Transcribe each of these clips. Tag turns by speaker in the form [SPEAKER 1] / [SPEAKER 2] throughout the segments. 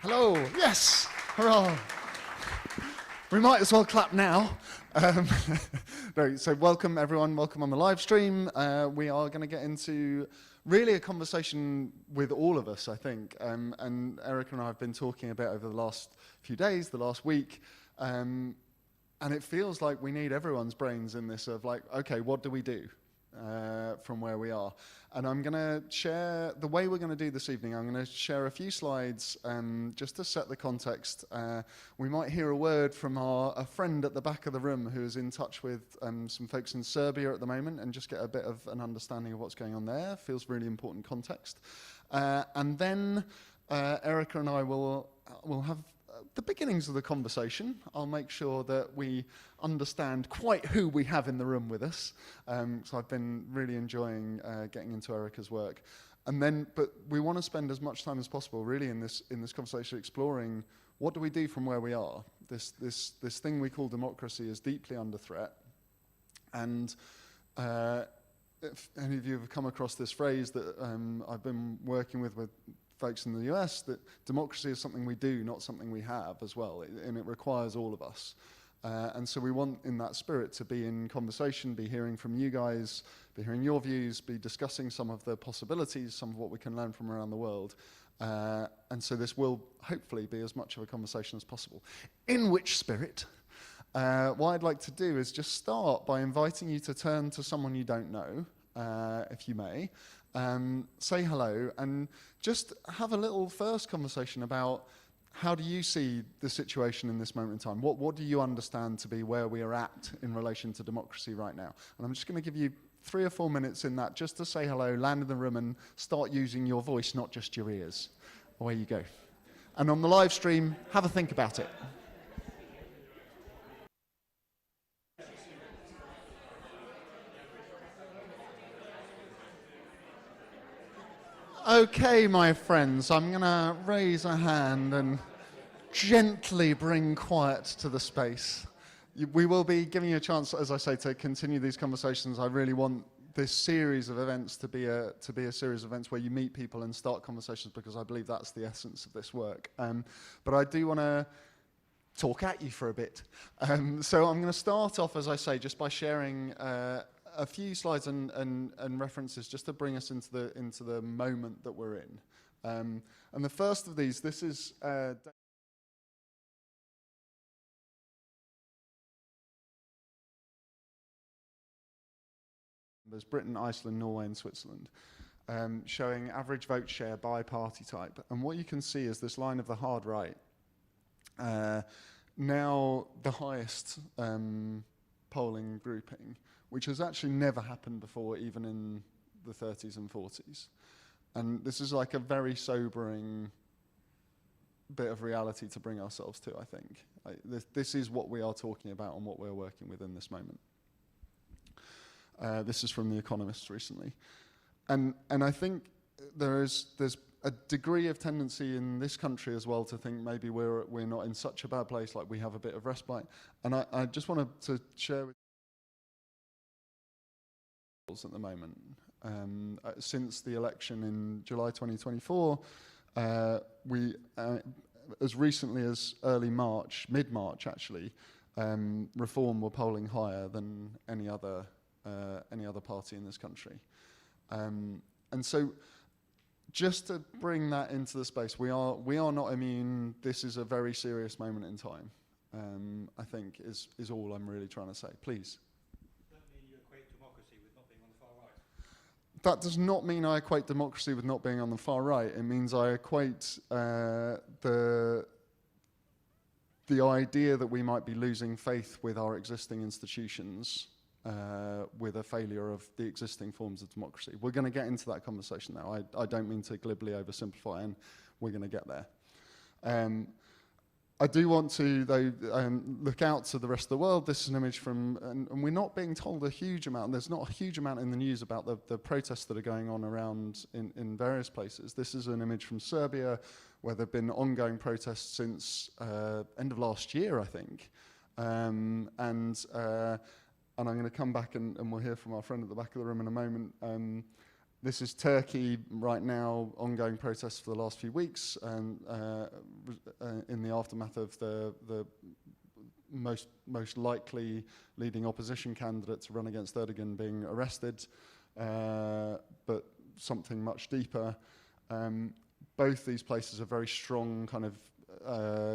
[SPEAKER 1] Hello, yes, hurrah. We might as well clap now. No, so welcome everyone, welcome on the live stream. We are going to get into really a conversation with all of us, I think. And Erica and I have been talking a bit over the last few days, the last week. And it feels like we need everyone's brains in this of like, okay, what do we do from where we are? And I'm going to share, the way we're going to do this evening, I'm going to share a few slides just to set the context. We might hear a word from a friend at the back of the room who is in touch with some folks in Serbia at the moment and just get a bit of an understanding of what's going on there. Feels really important context. And then Erica and I will have the beginnings of the conversation. I'll make sure that we understand quite who we have in the room with us. So I've been really enjoying getting into Erica's work. And then, but we want to spend as much time as possible really in this conversation exploring what do we do from where we are. This thing we call democracy is deeply under threat. And if any of you have come across this phrase that I've been working with folks in the US, that democracy is something we do, not something we have as well, and it requires all of us. And so we want, in that spirit, to be in conversation, be hearing from you guys, be hearing your views, be discussing some of the possibilities, some of what we can learn from around the world. And so this will hopefully be as much of a conversation as possible. In which spirit, what I'd like to do is just start by inviting you to turn to someone you don't know, if you may. Say hello and just have a little first conversation about how do you see the situation in this moment in time? What do you understand to be where we are at in relation to democracy right now? And I'm just going to give you 3 or 4 minutes in that just to say hello, land in the room and start using your voice, not just your ears. Away you go. And on the live stream, have a think about it. Okay, my friends, I'm going to raise a hand and gently bring quiet to the space. We will be giving you a chance, as I say, to continue these conversations. I really want this series of events to be a series of events where you meet people and start conversations, because I believe that's the essence of this work. But I do want to talk at you for a bit. So I'm going to start off, as I say, just by sharing a few slides and references just to bring us into the moment that we're in. And the first of these, this is there's Britain, Iceland, Norway and Switzerland, showing average vote share by party type. And what you can see is this line of the hard right, now the highest polling grouping, which has actually never happened before, even in the 30s and 40s. And this is like a very sobering bit of reality to bring ourselves to, I think. This is what we are talking about and what we're working with in this moment. This is from The Economist recently. And I think there's a degree of tendency in this country as well to think maybe we're not in such a bad place, like we have a bit of respite. And I just wanted to share with at the moment. Since the election in July 2024, we, as recently as early March, mid-March actually, Reform were polling higher than any other party in this country. And so just to bring that into the space, we are not immune. This is a very serious moment in time, I think is all I'm really trying to say. Please. That does not mean I equate democracy with not being on the far right. It means I equate the idea that we might be losing faith with our existing institutions with a failure of the existing forms of democracy. We're going to get into that conversation now. I don't mean to glibly oversimplify, and we're going to get there. I do want to, though, look out to the rest of the world. This is an image from, and we're not being told a huge amount. There's not a huge amount in the news about the protests that are going on around in various places. This is an image from Serbia, where there have been ongoing protests since end of last year, I think. And I'm going to come back and we'll hear from our friend at the back of the room in a moment. This is Turkey right now, ongoing protests for the last few weeks, and in the aftermath of the most likely leading opposition candidate to run against Erdogan being arrested, but something much deeper. Both these places are very strong kind of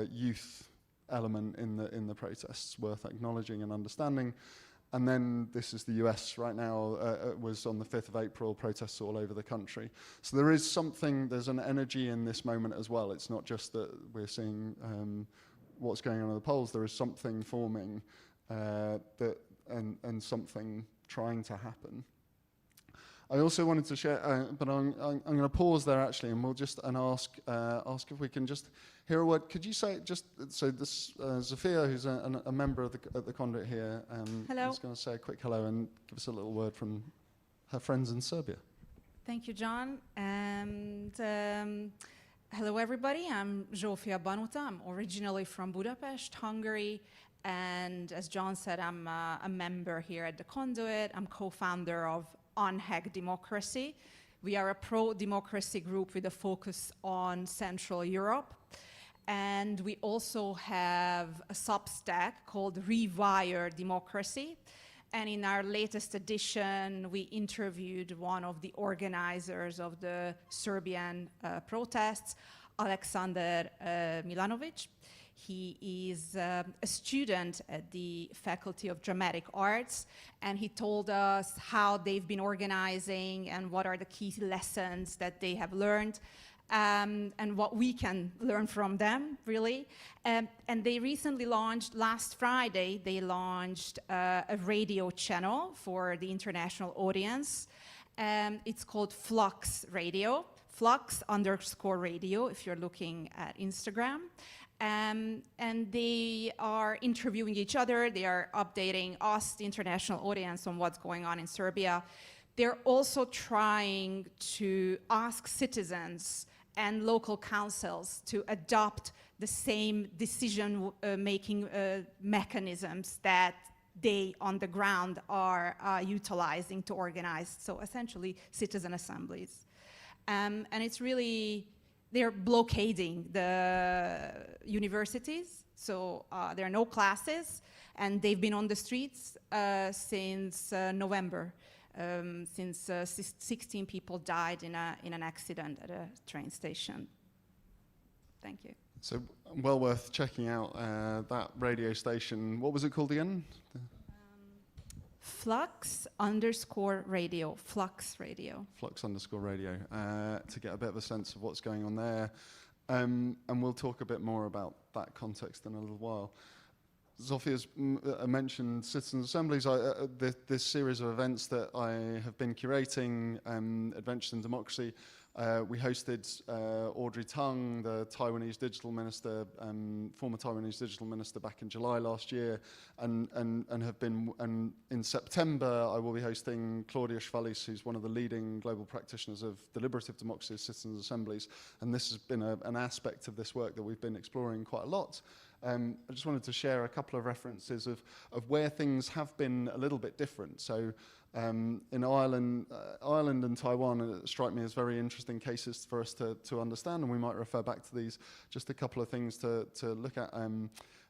[SPEAKER 1] youth element in the protests, worth acknowledging and understanding. And then this is the US right now. It was on the 5th of April, protests all over the country. So there is something, there's an energy in this moment as well. It's not just that we're seeing what's going on in the polls. There is something forming and something trying to happen. I also wanted to share, but I'm going to pause there actually, and we'll just ask if we can just hear a word. Could you say just so this Zofia, who's a member of the conduit here,
[SPEAKER 2] hello.
[SPEAKER 1] is going to say a quick hello and give us a little word from her friends in Serbia.
[SPEAKER 2] Thank you, John, and hello everybody. I'm Zofia Banuta. I'm originally from Budapest, Hungary, and as John said, I'm a member here at the Conduit. I'm co-founder of On-Hack Democracy. We are a pro-democracy group with a focus on Central Europe. And we also have a Substack called Rewire Democracy. And in our latest edition, we interviewed one of the organizers of the Serbian protests, Alexander Milanovic. He is a student at the Faculty of Dramatic Arts, and he told us how they've been organizing and what are the key lessons that they have learned, and what we can learn from them, really. And they recently launched, last Friday, they launched a radio channel for the international audience. It's called Flux Radio, Flux_radio, if you're looking at Instagram. And they are interviewing each other. They are updating us, the international audience, on what's going on in Serbia. They're also trying to ask citizens and local councils to adopt the same decision-making mechanisms that they on the ground are utilizing to organize. So essentially, citizen assemblies. And it's really, they're blockading the universities, so there are no classes, and they've been on the streets since November, since 16 people died in an accident at a train station. Thank you.
[SPEAKER 1] So well worth checking out that radio station. What was it called again?
[SPEAKER 2] Flux_radio, Flux Radio.
[SPEAKER 1] Flux_radio, to get a bit of a sense of what's going on there. And we'll talk a bit more about that context in a little while. Zofia's mentioned citizens' assemblies. This series of events that I have been curating, Adventures in Democracy, we hosted Audrey Tang, the Taiwanese digital minister, former Taiwanese digital minister, back in July last year, and in September I will be hosting Claudia Schwalis, who's one of the leading global practitioners of deliberative democracy, citizens' assemblies, and this has been an aspect of this work that we've been exploring quite a lot. I just wanted to share a couple of references of where things have been a little bit different. So in Ireland and Taiwan strike me as very interesting cases for us to understand, and we might refer back to these. Just a couple of things to look at.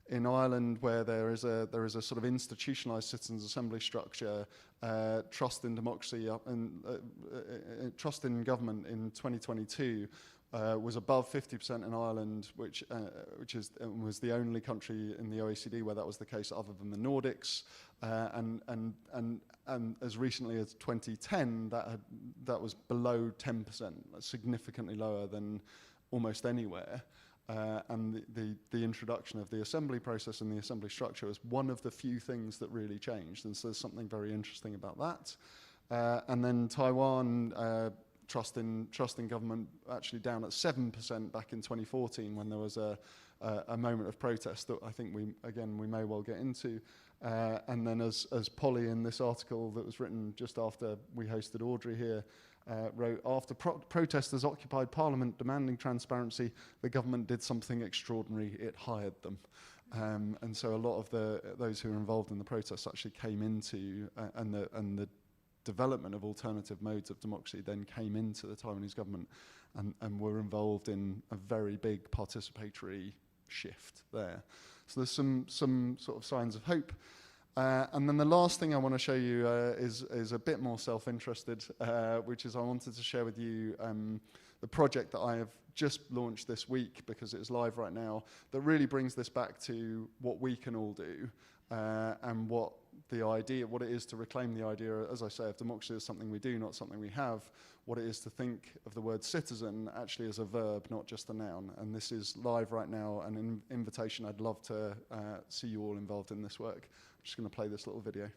[SPEAKER 1] In Ireland, where there is a sort of institutionalized citizens' assembly structure, trust in democracy and trust in government in 2022 was above 50% in Ireland, which was the only country in the OECD where that was the case, other than the Nordics, and as recently as 2010, that was below 10%, significantly lower than almost anywhere. And the introduction of the assembly process and the assembly structure was one of the few things that really changed, and so there's something very interesting about that. And then Taiwan. Trust in government actually down at 7% back in 2014, when there was a moment of protest that I think we may well get into. And then as Polly in this article that was written just after we hosted Audrey here wrote, after protesters occupied Parliament demanding transparency, the government did something extraordinary: it hired them. And so a lot of those who were involved in the protests actually came into and the development of alternative modes of democracy then came into the Taiwanese government and were involved in a very big participatory shift there. So there's some sort of signs of hope. And then the last thing I want to show you is a bit more self-interested, which is I wanted to share with you the project that I have just launched this week, because it's live right now, that really brings this back to what we can all do and what it is to reclaim the idea, as I say, of democracy as something we do, not something we have, what it is to think of the word citizen actually as a verb, not just a noun. And this is live right now, an invitation. I'd love to see you all involved in this work. I'm just going to play this little video.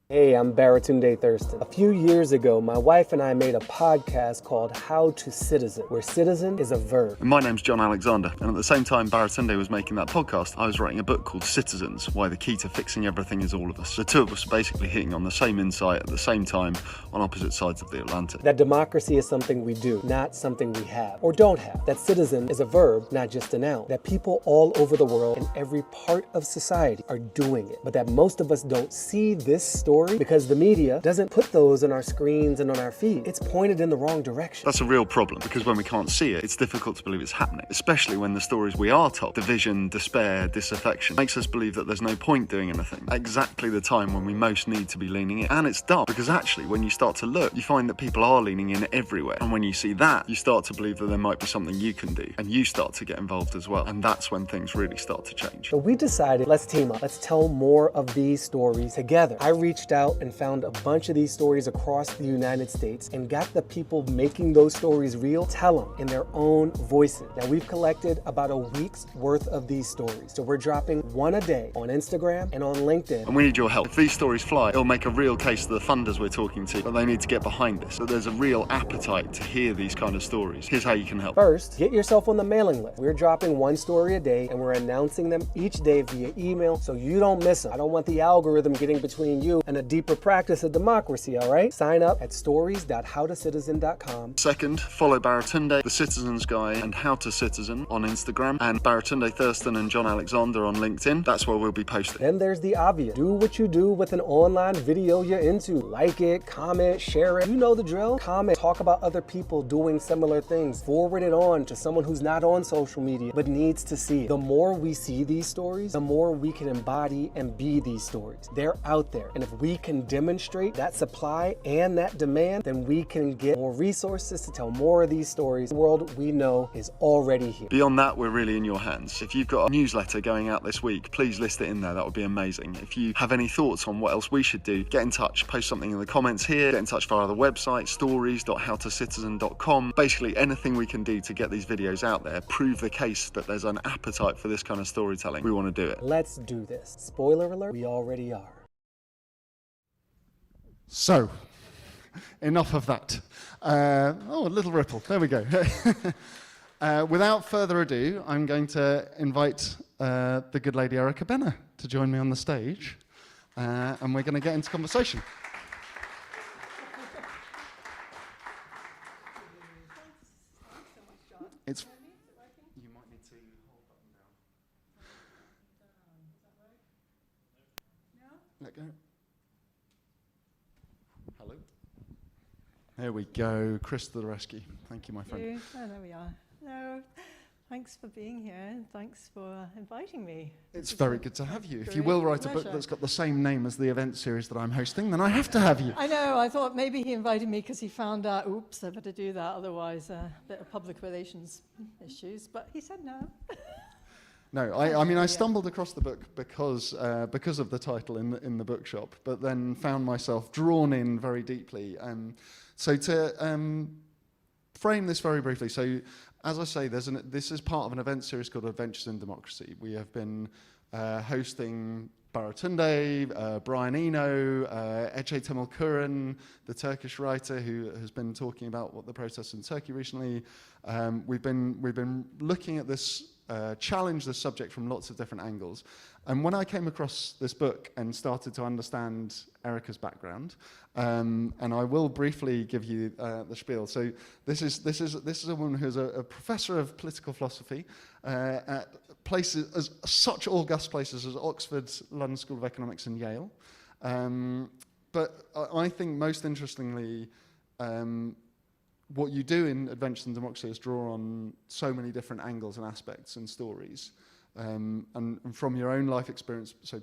[SPEAKER 3] Hey, I'm Baratunde Thurston. A few years ago, my wife and I made a podcast called How to Citizen, where citizen is a verb.
[SPEAKER 4] My name's Jon Alexander, and at the same time Baratunde was making that podcast, I was writing a book called Citizens, Why the Key to Fixing Everything is All of Us. The two of us are basically hitting on the same insight at the same time on opposite sides of the Atlantic.
[SPEAKER 3] That democracy is something we do, not something we have or don't have. That citizen is a verb, not just a noun. That people all over the world in every part of society are doing it, but that most of us don't see this story because the media doesn't put those on our screens and on our feed. It's pointed in the wrong direction.
[SPEAKER 4] That's a real problem, because when we can't see it, it's difficult to believe it's happening, especially when the stories we are told, division, despair, disaffection, makes us believe that there's no point doing anything at exactly the time when we most need to be leaning in. And it's dumb, because actually when you start to look, you find that people are leaning in everywhere. And when you see that, you start to believe that there might be something you can do, and you start to get involved as well. And that's when things really start to change.
[SPEAKER 3] So we decided, let's team up. Let's tell more of these stories together. I reached out and found a bunch of these stories across the United States and got the people making those stories real tell them in their own voices. Now we've collected about a week's worth of these stories. So we're dropping one a day on Instagram and on LinkedIn.
[SPEAKER 4] And we need your help. If these stories fly, it'll make a real case to the funders we're talking to that they need to get behind this. So there's a real appetite to hear these kind of stories. Here's how you can help.
[SPEAKER 3] First, get yourself on the mailing list. We're dropping one story a day and we're announcing them each day via email so you don't miss them. I don't want the algorithm getting between you and a deeper practice of democracy, all right? Sign up at stories.howtocitizen.com.
[SPEAKER 4] Second, follow Baratunde, The Citizens Guy, and How to Citizen on Instagram, and Baratunde Thurston and Jon Alexander on LinkedIn. That's where we'll be posting.
[SPEAKER 3] Then there's the obvious. Do what you do with an online video you're into. Like it, comment, share it. You know the drill. Comment, talk about other people doing similar things. Forward it on to someone who's not on social media but needs to see it. The more we see these stories, the more we can embody and be these stories. They're out there. And if we can demonstrate that supply and that demand, then we can get more resources to tell more of these stories. The world we know is already here.
[SPEAKER 4] Beyond that, we're really in your hands. If you've got a newsletter going out this week, please list it in there. That would be amazing. If you have any thoughts on what else we should do, get in touch. Post something in the comments here. Get in touch via the website, stories.howtocitizen.com. Basically, anything we can do to get these videos out there, prove the case that there's an appetite for this kind of storytelling. We want to do it.
[SPEAKER 3] Let's do this. Spoiler alert, we already are.
[SPEAKER 1] So, enough of that. A little ripple. There we go. Without further ado, I'm going to invite the good lady Erica Benner to join me on the stage, and we're going to get into conversation. It's. You might need to hold that down. Let go. Hello. There we go. Chris to the rescue. Thank you, my friend.
[SPEAKER 5] Oh, there we are. No, thanks for being here and thanks for inviting me.
[SPEAKER 1] It's very good to have you. If you will write a book that's got the same name as the event series that I'm hosting, then I have to have you.
[SPEAKER 5] I know. I thought maybe he invited me because he found out, oops, I better do that, otherwise a bit of public relations issues. But he said no.
[SPEAKER 1] No, I mean, I stumbled across the book because of the title in the bookshop, but then found myself drawn in very deeply. So to frame this very briefly, so as I say, this is part of an event series called Adventures in Democracy. We have been hosting Baratunde, Brian Eno, Ece Temelkuran, the Turkish writer who has been talking about what the protests in Turkey recently. We've been looking at this challenge this subject from lots of different angles. And when I came across this book and started to understand Erica's background, and I will briefly give you the spiel. So this is a woman who's a professor of political philosophy at places such august places as Oxford, London School of Economics, and Yale. but I think most interestingly, what you do in Adventures in Democracy is draw on so many different angles and aspects and stories. And from your own life experience, so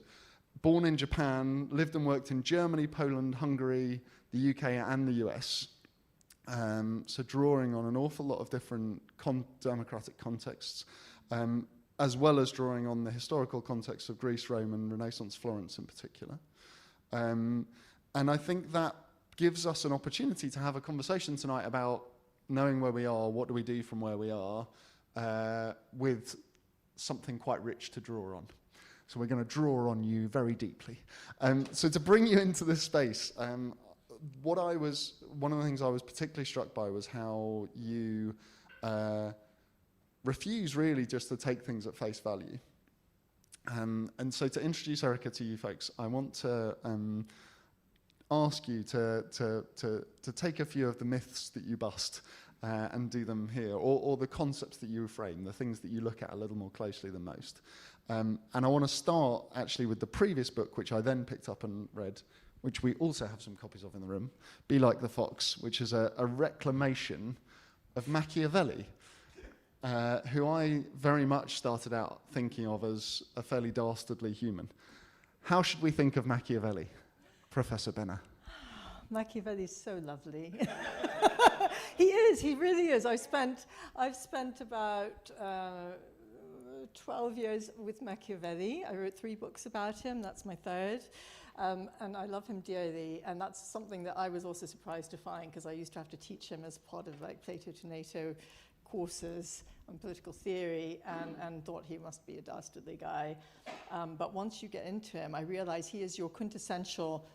[SPEAKER 1] born in Japan, lived and worked in Germany, Poland, Hungary, the UK and the US. So drawing on an awful lot of different democratic contexts, as well as drawing on the historical context of Greece, Rome and Renaissance Florence in particular. And I think that gives us an opportunity to have a conversation tonight about knowing where we are, what do we do from where we are, with something quite rich to draw on. So we're going to draw on you very deeply. So to bring you into this space, one of the things I was particularly struck by was how you refuse really just to take things at face value. And so to introduce Erica to you folks, I want to ask you to take a few of the myths that you bust and do them here, or the concepts that you frame, the things that you look at a little more closely than most. And I want to start actually with the previous book, which I then picked up and read, which we also have some copies of in the room, Be Like the Fox, which is a reclamation of Machiavelli, who I very much started out thinking of as a fairly dastardly human. How should we think of Machiavelli, Professor Benner?
[SPEAKER 5] Machiavelli is so lovely. He really is. I've spent about 12 years with Machiavelli. I wrote 3 books about him, that's my 3rd. And I love him dearly, and that's something that I was also surprised to find, because I used to have to teach him as part of like Plato to NATO courses on political theory, and thought he must be a dastardly guy. But once you get into him, I realize he is your quintessential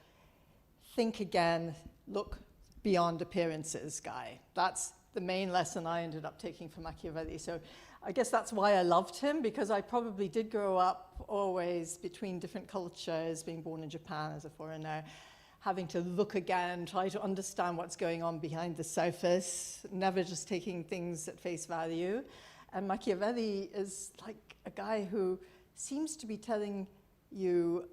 [SPEAKER 5] think again, look beyond appearances guy. That's the main lesson I ended up taking from Machiavelli. So I guess that's why I loved him, because I probably did grow up always between different cultures, being born in Japan as a foreigner, having to look again, try to understand what's going on behind the surface, never just taking things at face value. And Machiavelli is like a guy who seems to be telling you,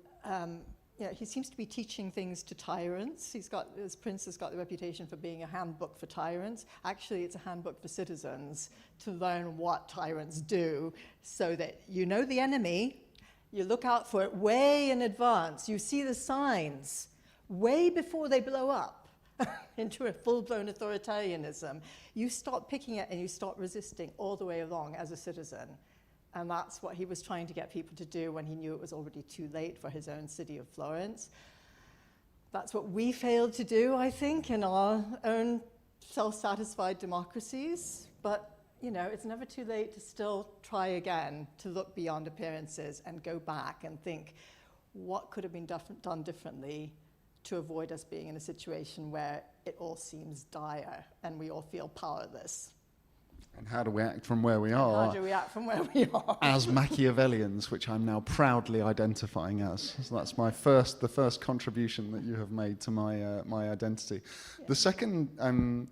[SPEAKER 5] he seems to be teaching things to tyrants. His prince has got the reputation for being a handbook for tyrants. Actually, it's a handbook for citizens to learn what tyrants do, so that you know the enemy, you look out for it way in advance, you see the signs way before they blow up into a full-blown authoritarianism. You start picking it and you start resisting all the way along as a citizen. And that's what he was trying to get people to do when he knew it was already too late for his own city of Florence. That's what we failed to do, I think, in our own self-satisfied democracies. But, it's never too late to still try again, to look beyond appearances and go back and think, what could have been done differently to avoid us being in a situation where it all seems dire and we all feel powerless.
[SPEAKER 1] And how do we act from where we are?
[SPEAKER 5] How do we act from where we are?
[SPEAKER 1] As Machiavellians, which I'm now proudly identifying as. So that's the first contribution that you have made to my identity. Yeah. The second,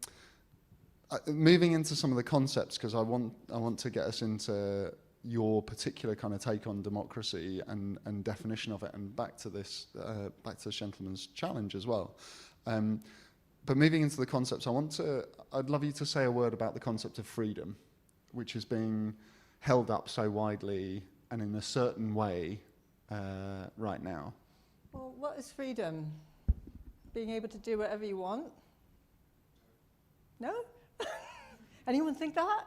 [SPEAKER 1] moving into some of the concepts, because I want to get us into your particular kind of take on democracy and definition of it, and back to this gentleman's challenge as well. But moving into the concepts, I'd love you to say a word about the concept of freedom, which is being held up so widely and in a certain way right now.
[SPEAKER 5] Well, what is freedom? Being able to do whatever you want? No? Anyone think that?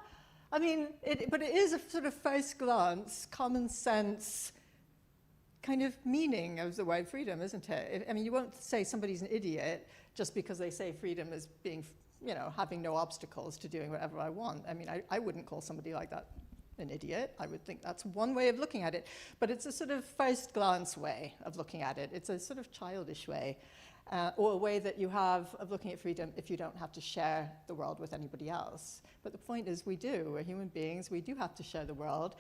[SPEAKER 5] I mean, but it is a sort of first glance, common sense kind of meaning of the word freedom, isn't it? I mean, you won't say somebody's an idiot just because they say freedom is being, having no obstacles to doing whatever I want. I mean, I wouldn't call somebody like that an idiot. I would think that's one way of looking at it. But it's a sort of first glance way of looking at it. It's a sort of childish way, or a way that you have of looking at freedom if you don't have to share the world with anybody else. But the point is we do. We're human beings. We do have to share the world.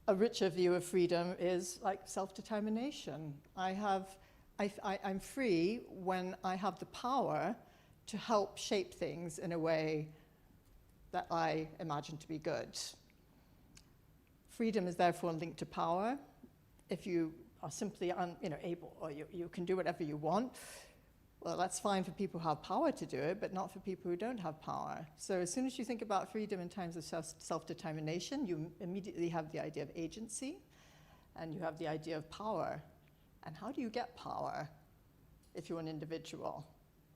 [SPEAKER 5] A richer view of freedom is like self-determination. I'm free when I have the power to help shape things in a way that I imagine to be good. Freedom is therefore linked to power. If you are simply able, or you can do whatever you want, well, that's fine for people who have power to do it, but not for people who don't have power. So as soon as you think about freedom in terms of self-determination, you immediately have the idea of agency, and you have the idea of power. And how do you get power if you're an individual?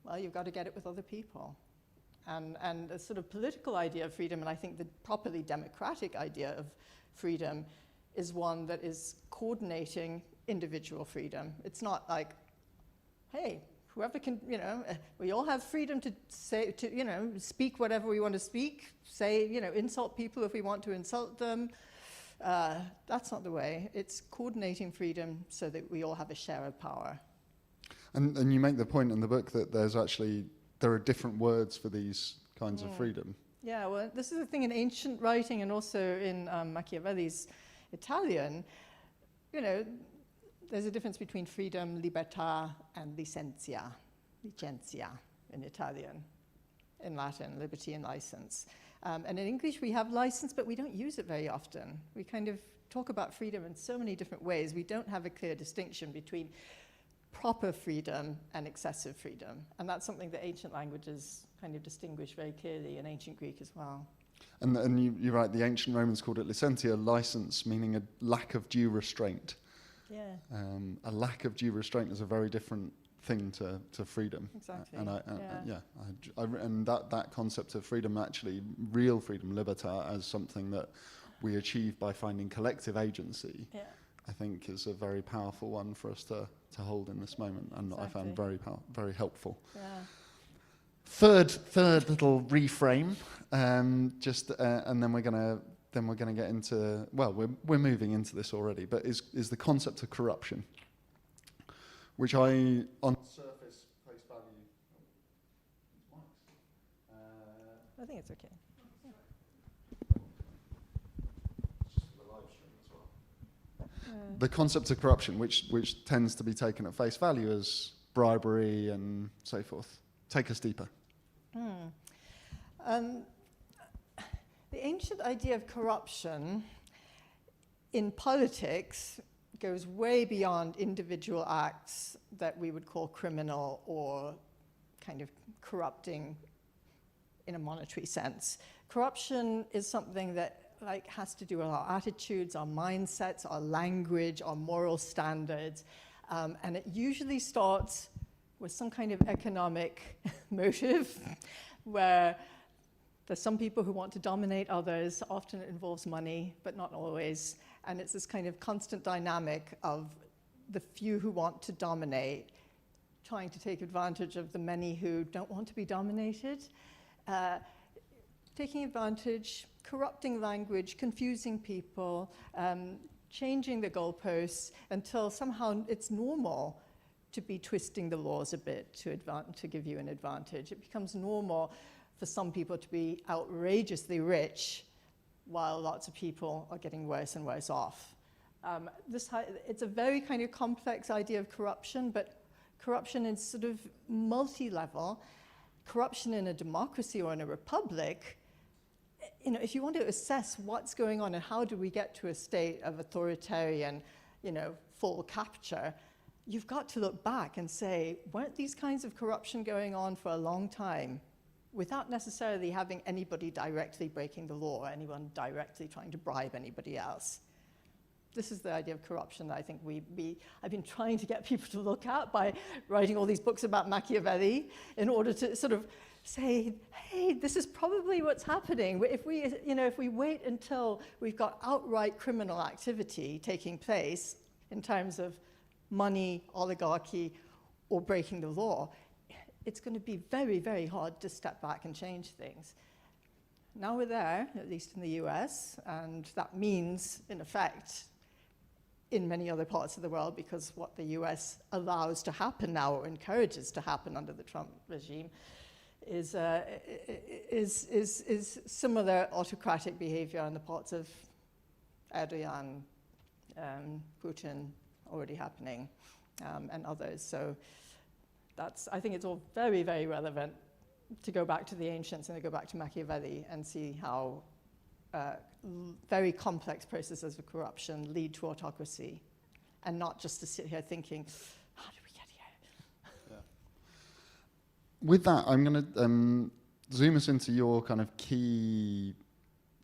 [SPEAKER 5] Well, you've got to get it with other people. And a sort of political idea of freedom, and I think the properly democratic idea of freedom, is one that is coordinating individual freedom. It's not like, hey, whoever can, we all have freedom to say, speak whatever we want to speak, say, insult people if we want to insult them. That's not the way. It's coordinating freedom so that we all have a share of power.
[SPEAKER 1] And you make the point in the book that there are different words for these kinds of freedom.
[SPEAKER 5] Yeah, well, this is the thing in ancient writing and also in Machiavelli's Italian. There's a difference between freedom, libertà, and licenza in Italian. In Latin, liberty and license. And in English, we have license, but we don't use it very often. We kind of talk about freedom in so many different ways. We don't have a clear distinction between proper freedom and excessive freedom. And that's something that ancient languages kind of distinguish very clearly, in ancient Greek as well.
[SPEAKER 1] And you're right, the ancient Romans called it licentia, license, meaning a lack of due restraint.
[SPEAKER 5] Yeah.
[SPEAKER 1] A lack of due restraint is a very different thing to freedom.
[SPEAKER 5] Exactly.
[SPEAKER 1] And that concept of freedom, actually, real freedom, libertà, as something that we achieve by finding collective agency, I think is a very powerful one for us to hold in this moment, and I found very helpful.
[SPEAKER 5] Yeah.
[SPEAKER 1] Third little reframe, and then we're gonna get into, well, we're moving into this already, but is the concept of corruption, which I, on surface, face value.
[SPEAKER 5] I think it's okay.
[SPEAKER 1] The concept of corruption, which tends to be taken at face value as bribery and so forth. Take us deeper.
[SPEAKER 5] The ancient idea of corruption in politics goes way beyond individual acts that we would call criminal or kind of corrupting in a monetary sense. Corruption is something that has to do with our attitudes, our mindsets, our language, our moral standards, and it usually starts with some kind of economic motive, where there's some people who want to dominate others. Often it involves money, but not always. And it's this kind of constant dynamic of the few who want to dominate, trying to take advantage of the many who don't want to be dominated, taking advantage, corrupting language, confusing people, changing the goalposts until somehow it's normal to be twisting the laws a bit to give you an advantage. It becomes normal for some people to be outrageously rich while lots of people are getting worse and worse off. It's a very kind of complex idea of corruption, but corruption is sort of multi-level. Corruption in a democracy or in a republic, if you want to assess what's going on and how do we get to a state of authoritarian, full capture, you've got to look back and say, weren't these kinds of corruption going on for a long time without necessarily having anybody directly breaking the law or anyone directly trying to bribe anybody else? This is the idea of corruption that I think I've been trying to get people to look at by writing all these books about Machiavelli in order to sort of say, hey, this is probably what's happening. If we wait until we've got outright criminal activity taking place in terms of money, oligarchy, or breaking the law, it's going to be very, very hard to step back and change things. Now we're there, at least in the US, and that means, in effect, in many other parts of the world, because what the US allows to happen now or encourages to happen under the Trump regime is similar autocratic behavior on the parts of Erdogan, Putin, already happening, and others. So I think it's all very, very relevant to go back to the ancients and to go back to Machiavelli and see how very complex processes of corruption lead to autocracy, and not just to sit here thinking, how did we get here?
[SPEAKER 1] with that, I'm going to zoom us into your kind of key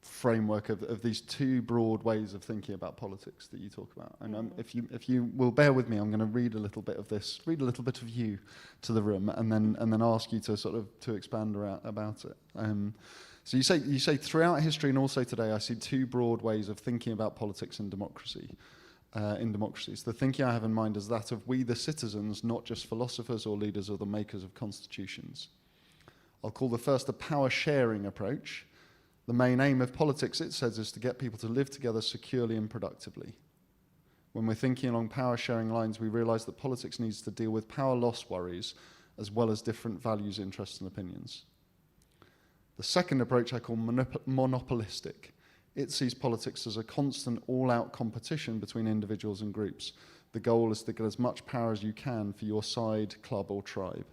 [SPEAKER 1] framework of these two broad ways of thinking about politics that you talk about. And if you will bear with me, I'm going to read a little bit of this, read a little bit of you to the room, and then ask you to sort of to expand about it. So you say throughout history and also today, I see two broad ways of thinking about politics and democracy. In democracies, the thinking I have in mind is that of we the citizens, not just philosophers or leaders or the makers of constitutions. I'll call the first a power-sharing approach. The main aim of politics, it says, is to get people to live together securely and productively. When we're thinking along power-sharing lines, we realise that politics needs to deal with power loss worries as well as different values, interests and opinions. The second approach I call monopolistic. It sees politics as a constant all-out competition between individuals and groups. The goal is to get as much power as you can for your side, club or tribe.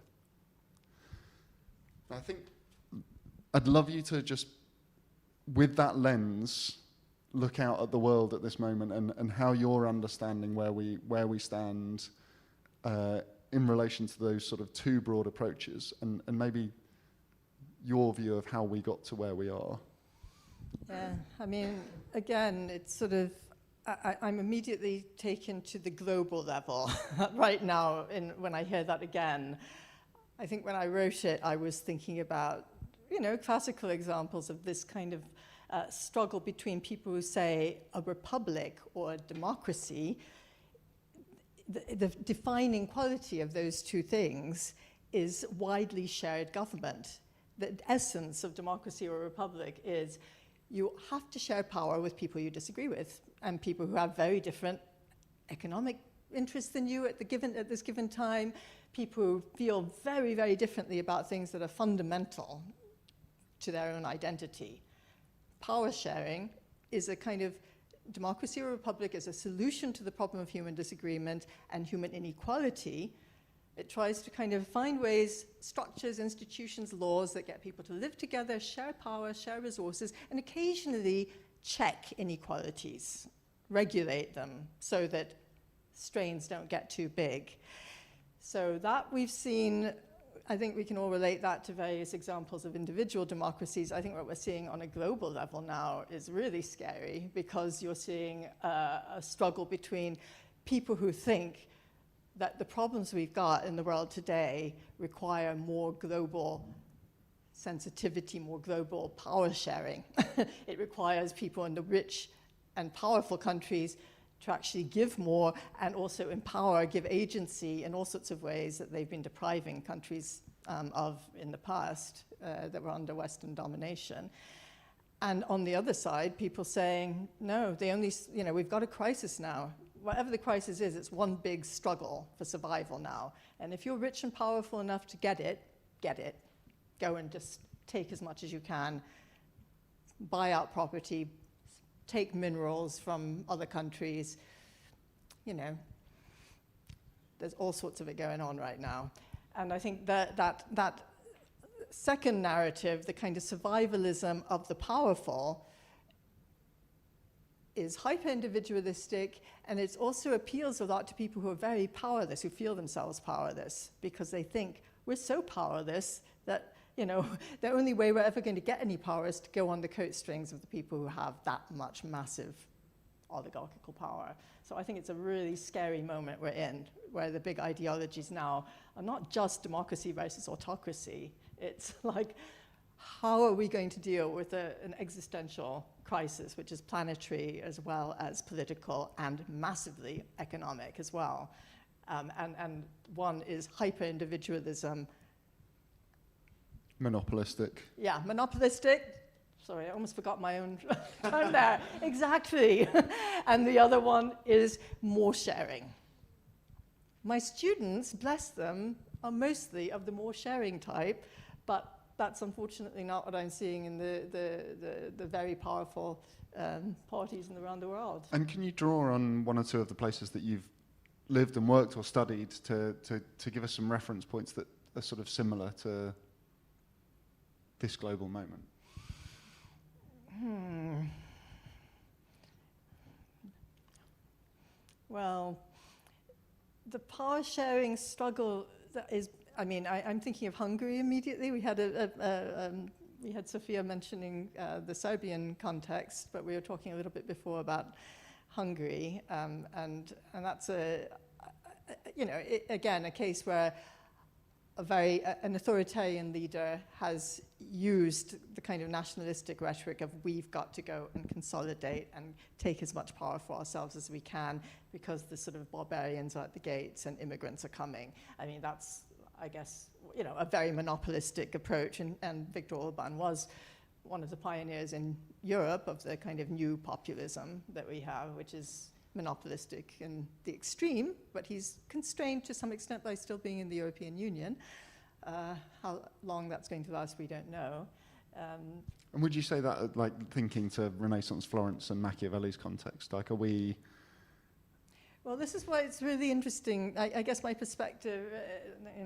[SPEAKER 1] I think I'd love you to just, with that lens, look out at the world at this moment and how you're understanding where we stand in relation to those sort of two broad approaches and maybe your view of how we got to where we are.
[SPEAKER 5] Yeah, I mean, again, it's sort of, I'm immediately taken to the global level right now when I hear that again. I think when I wrote it, I was thinking about, classical examples of this kind of struggle between people who say a republic or a democracy. The defining quality of those two things is widely shared government. The essence of democracy or a republic is you have to share power with people you disagree with and people who have very different economic interests than you at this given time, people who feel very, very differently about things that are fundamental to their own identity. Power sharing is a kind of democracy or republic is a solution to the problem of human disagreement and human inequality. It tries to kind of find ways, structures, institutions, laws that get people to live together, share power, share resources, and occasionally check inequalities, regulate them so that strains don't get too big. So that we've seen, I think we can all relate that to various examples of individual democracies. I think what we're seeing on a global level now is really scary because you're seeing a struggle between people who think that the problems we've got in the world today require more global sensitivity, more global power sharing. It requires people in the rich and powerful countries to actually give more and also empower, give agency in all sorts of ways that they've been depriving countries of in the past that were under Western domination. And on the other side, people saying, no, we've got a crisis now. Whatever the crisis is, it's one big struggle for survival now. And if you're rich and powerful enough to get it. Go and just take as much as you can, buy out property, take minerals from other countries. There's all sorts of it going on right now. And I think that second narrative, the kind of survivalism of the powerful, is hyper-individualistic, and it also appeals a lot to people who are very powerless, who feel themselves powerless, because they think we're so powerless that, the only way we're ever going to get any power is to go on the coat strings of the people who have that much massive oligarchical power. So I think it's a really scary moment we're in, where the big ideologies now are not just democracy versus autocracy. It's like, how are we going to deal with an existential crisis, which is planetary as well as political and massively economic as well? And one is hyper-individualism.
[SPEAKER 1] Monopolistic.
[SPEAKER 5] Yeah, monopolistic. Sorry, I almost forgot my own term there. Exactly. And the other one is more sharing. My students, bless them, are mostly of the more sharing type, but that's unfortunately not what I'm seeing in the very powerful parties around the world.
[SPEAKER 1] And can you draw on one or two of the places that you've lived and worked or studied to give us some reference points that are sort of similar to this global moment?
[SPEAKER 5] Well, the power sharing struggle that is I mean, I'm thinking of Hungary immediately. We had we had Sophia mentioning the Serbian context, but we were talking a little bit before about Hungary, and that's again, a case where an authoritarian leader has used the kind of nationalistic rhetoric of we've got to go and consolidate and take as much power for ourselves as we can because the sort of barbarians are at the gates and immigrants are coming. I mean, that's, I guess, a very monopolistic approach, and Viktor Orban was one of the pioneers in Europe of the kind of new populism that we have, which is monopolistic in the extreme, but he's constrained to some extent by still being in the European Union. How long that's going to last, we don't know.
[SPEAKER 1] And would you say that, like, thinking to Renaissance Florence and Machiavelli's context, like, are we...
[SPEAKER 5] Well, this is why it's really interesting. I guess my perspective,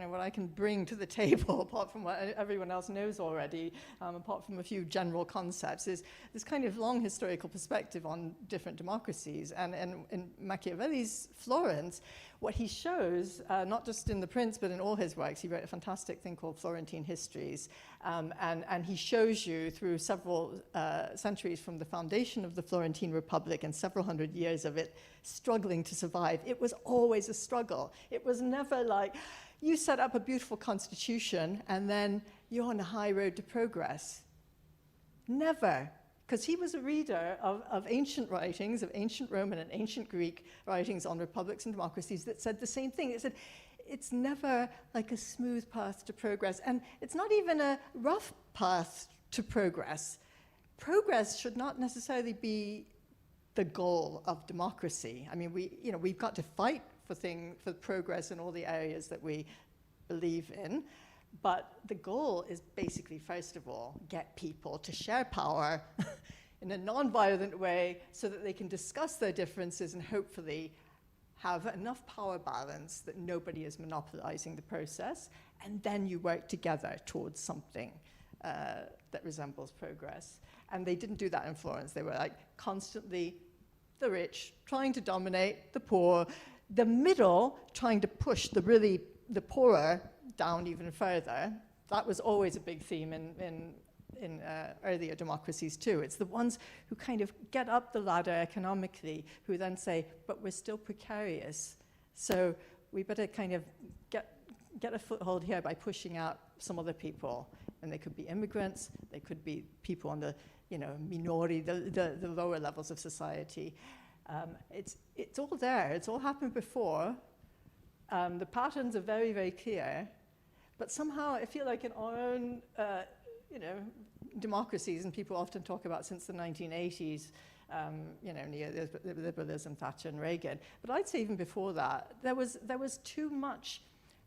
[SPEAKER 5] what I can bring to the table, apart from what everyone else knows already, apart from a few general concepts, is this kind of long historical perspective on different democracies. And in Machiavelli's Florence, what he shows, not just in The Prince, but in all his works, he wrote a fantastic thing called Florentine Histories, and he shows you through several centuries from the foundation of the Florentine Republic and several hundred years of it struggling to survive. It was always a struggle. It was never like, you set up a beautiful constitution and then you're on a high road to progress. Never. Because he was a reader of ancient writings, of ancient Roman and ancient Greek writings on republics and democracies that said the same thing. It said, it's never like a smooth path to progress, and it's not even a rough path to progress. Progress should not necessarily be the goal of democracy. I mean, we've got to fight for progress in all the areas that we believe in. But the goal is basically, first of all, get people to share power in a non-violent way so that they can discuss their differences and hopefully have enough power balance that nobody is monopolizing the process. And then you work together towards something that resembles progress. And they didn't do that in Florence. They were like constantly the rich trying to dominate the poor, the middle trying to push the poorer down even further. That was always a big theme in earlier democracies too. It's the ones who kind of get up the ladder economically who then say, but we're still precarious. So we better kind of get a foothold here by pushing out some other people. And they could be immigrants, they could be people on the minority, the lower levels of society. It's all there, it's all happened before. The patterns are very, very clear. But somehow I feel like in our own, democracies, and people often talk about since the 1980s, neoliberalism, Thatcher and Reagan. But I'd say even before that, there was too much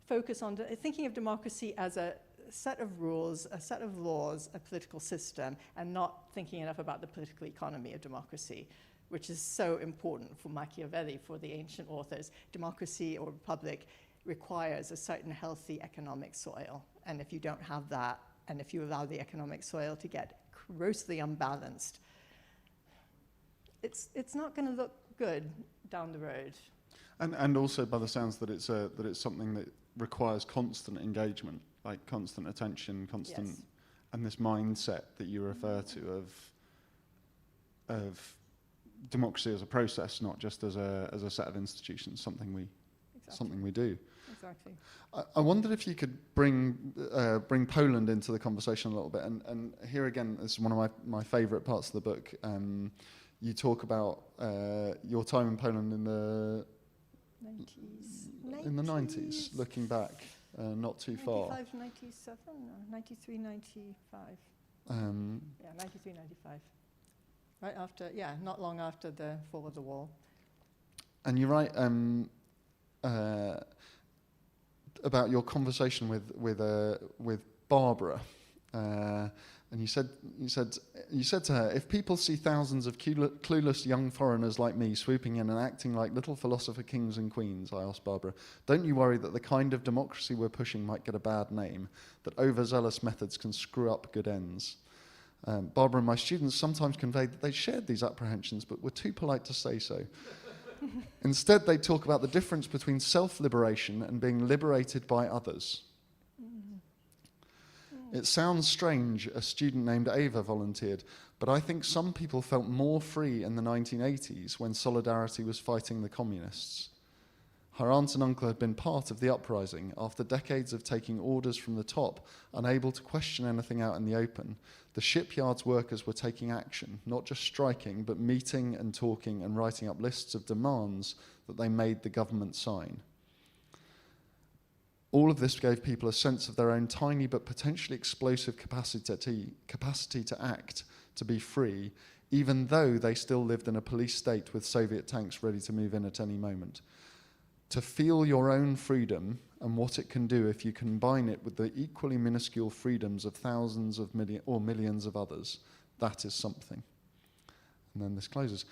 [SPEAKER 5] focus on thinking of democracy as a set of rules, a set of laws, a political system, and not thinking enough about the political economy of democracy, which is so important for Machiavelli, for the ancient authors. Democracy or republic requires a certain healthy economic soil. And if you don't have that, and if you allow the economic soil to get grossly unbalanced, it's not going to look good down the road.
[SPEAKER 1] And also by the sounds that it's something that requires constant engagement, like constant attention, constant,
[SPEAKER 5] yes.
[SPEAKER 1] And this mindset that you refer to of democracy as a process, not just as a set of institutions, something we do.
[SPEAKER 5] Exactly.
[SPEAKER 1] I wondered if you could bring Poland into the conversation a little bit, and here again, this is one of my favourite parts of the book. You talk about your time in Poland in the 90s, looking back, not too far.
[SPEAKER 5] 95, 97, no, 93, 95. 93, 95. Right after, not long after the fall of the wall.
[SPEAKER 1] And you write about your conversation with Barbara, and you said to her, if people see thousands of clueless young foreigners like me swooping in and acting like little philosopher kings and queens, I asked Barbara, don't you worry that the kind of democracy we're pushing might get a bad name, that overzealous methods can screw up good ends? Barbara and my students sometimes conveyed that they shared these apprehensions, but were too polite to say so. Instead, they talk about the difference between self-liberation and being liberated by others. It sounds strange, a student named Ava volunteered, but I think some people felt more free in the 1980s when Solidarity was fighting the communists. Her aunt and uncle had been part of the uprising. After decades of taking orders from the top, unable to question anything out in the open, the shipyard's workers were taking action, not just striking, but meeting and talking and writing up lists of demands that they made the government sign. All of this gave people a sense of their own tiny but potentially explosive capacity to act, to be free, even though they still lived in a police state with Soviet tanks ready to move in at any moment. To feel your own freedom and what it can do if you combine it with the equally minuscule freedoms of thousands of millions of others, that is something. And then this closes.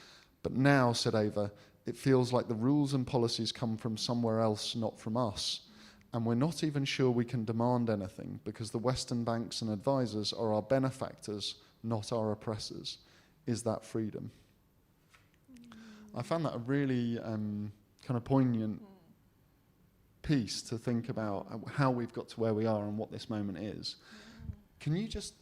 [SPEAKER 1] But now, said Ava, it feels like the rules and policies come from somewhere else, not from us. And we're not even sure we can demand anything because the Western banks and advisors are our benefactors, not our oppressors. Is that freedom? I found that a really kind of poignant piece to think about how we've got to where we are and what this moment is. Can you just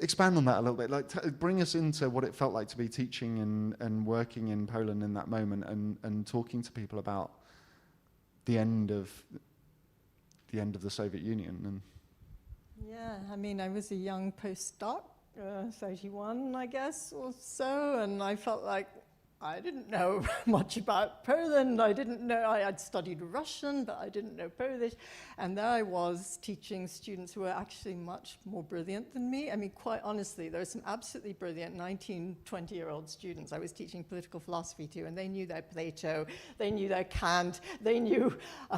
[SPEAKER 1] expand on that a little bit? Like, bring us into what it felt like to be teaching and working in Poland in that moment and talking to people about the end of the Soviet Union. And
[SPEAKER 5] Yeah, I mean, I was a young postdoc, 31, I guess, or so, and I felt like I didn't know much about Poland. I didn't know, I'd studied Russian, but I didn't know Polish. And there I was teaching students who were actually much more brilliant than me. I mean, quite honestly, there were some absolutely brilliant 19, 20-year-old students I was teaching political philosophy to, and they knew their Plato, they knew their Kant, they knew,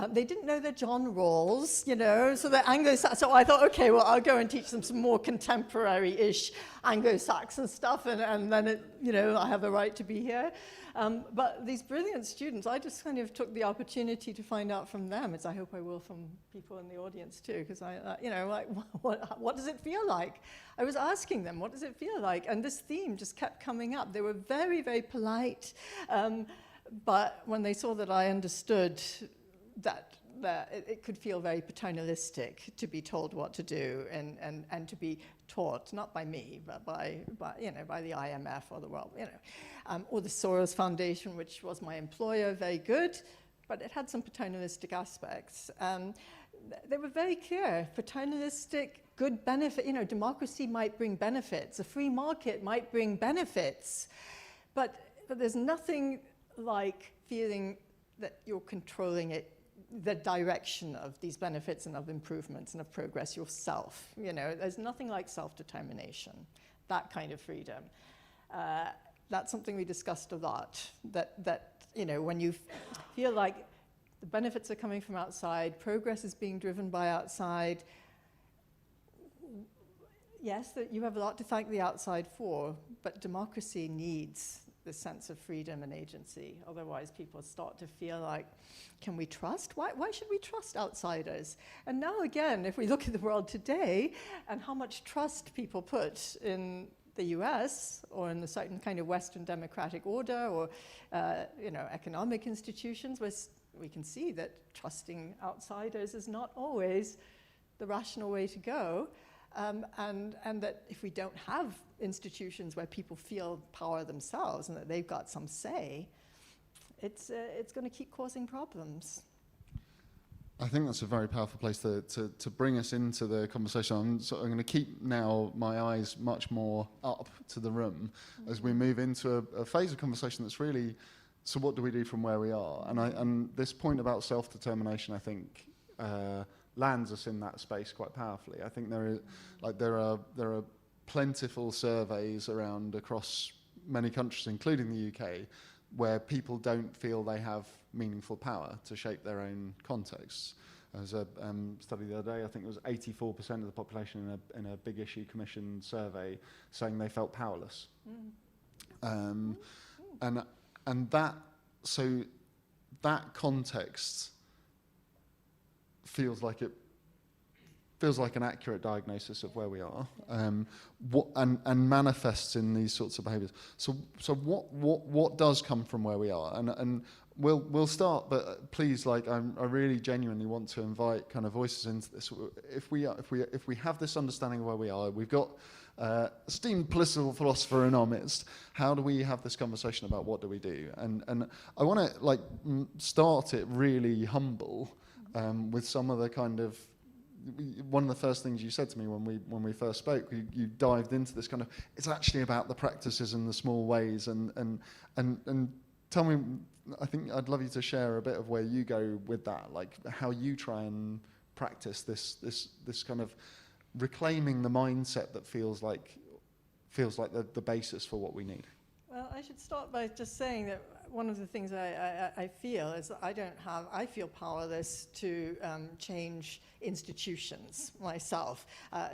[SPEAKER 5] they didn't know their John Rawls, you know, so they're Anglo-Saxon. So I thought, okay, well, I'll go and teach them some more contemporary-ish Anglo-Saxon stuff, and then, I have a right to be here. But these brilliant students, I just kind of took the opportunity to find out from them, as I hope I will from people in the audience too, because what does it feel like? I was asking them, what does it feel like? And this theme just kept coming up. They were very, very polite, but when they saw that I understood that it could feel very paternalistic to be told what to do and to be taught, not by me, but by the IMF or the World, or the Soros Foundation, which was my employer, very good, but it had some paternalistic aspects. They were very clear, paternalistic, good benefit, democracy might bring benefits, a free market might bring benefits, but there's nothing like feeling that you're controlling it, the direction of these benefits and of improvements and of progress yourself. There's nothing like self-determination, that kind of freedom. That's something we discussed a lot, that when you feel like the benefits are coming from outside, progress is being driven by outside, yes, that you have a lot to thank the outside for, but democracy needs the sense of freedom and agency. Otherwise, people start to feel like, can we trust? Why should we trust outsiders? And now again, if we look at the world today and how much trust people put in the US or in the certain kind of Western democratic order or economic institutions, we can see that trusting outsiders is not always the rational way to go. And that if we don't have institutions where people feel power themselves and that they've got some say, it's going to keep causing problems.
[SPEAKER 1] I think that's a very powerful place to bring us into the conversation. I'm going to keep now my eyes much more up to the room as we move into a phase of conversation that's really, so what do we do from where we are? And this point about self-determination, I think, lands us in that space quite powerfully. I think there are plentiful surveys around across many countries, including the UK, where people don't feel they have meaningful power to shape their own contexts. There was a study the other day, I think it was 84% of the population in a big issue commission survey saying they felt powerless. And that context feels like it feels like an accurate diagnosis of where we are, and manifests in these sorts of behaviours. So what does come from where we are? And we'll start, but please, like, I really genuinely want to invite kind of voices into this. If we have this understanding of where we are, we've got esteemed political philosopher in our midst. How do we have this conversation about what do we do? And I want to start it really humble, with some of the kind of, one of the first things you said to me when we first spoke, you dived into this kind of, it's actually about the practices and the small ways, and tell me, I think I'd love you to share a bit of where you go with that, like how you try and practice this kind of reclaiming the mindset that feels like the basis for what we need.
[SPEAKER 5] Well, I should start by just saying that one of the things I feel is that I feel powerless to change institutions myself.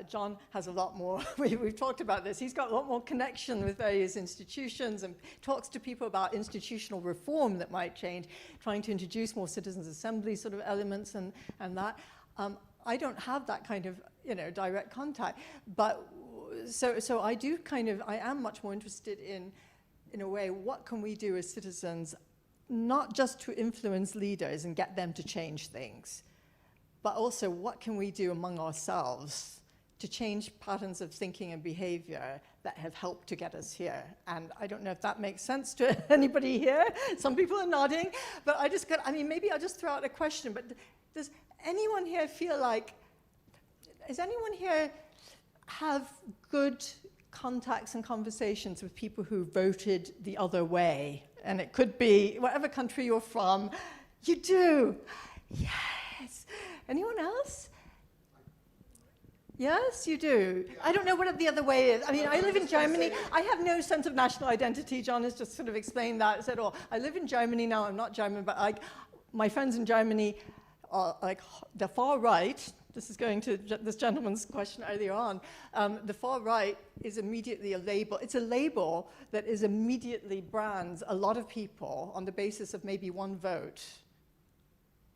[SPEAKER 5] Jon has a lot more, we've talked about this, he's got a lot more connection with various institutions and talks to people about institutional reform that might change, trying to introduce more citizens' assembly sort of elements and that. I don't have that kind of, direct contact, but so I am much more interested in a way, what can we do as citizens, not just to influence leaders and get them to change things, but also what can we do among ourselves to change patterns of thinking and behavior that have helped to get us here. And I don't know if that makes sense to anybody here. Some people are nodding, but maybe I'll just throw out a question, but does anyone here feel like, does anyone here have good contacts and conversations with people who voted the other way? And it could be whatever country you're from. You do? Yes. Anyone else? Yes, you do. I don't know what the other way is. I mean, I live in Germany. I have no sense of national identity. Jon has just sort of explained that. Said, I live in Germany now. I'm not German, but my friends in Germany are like the far right. This is going to this gentleman's question earlier on. The far right is immediately a label. It's a label that is immediately brands a lot of people on the basis of maybe one vote,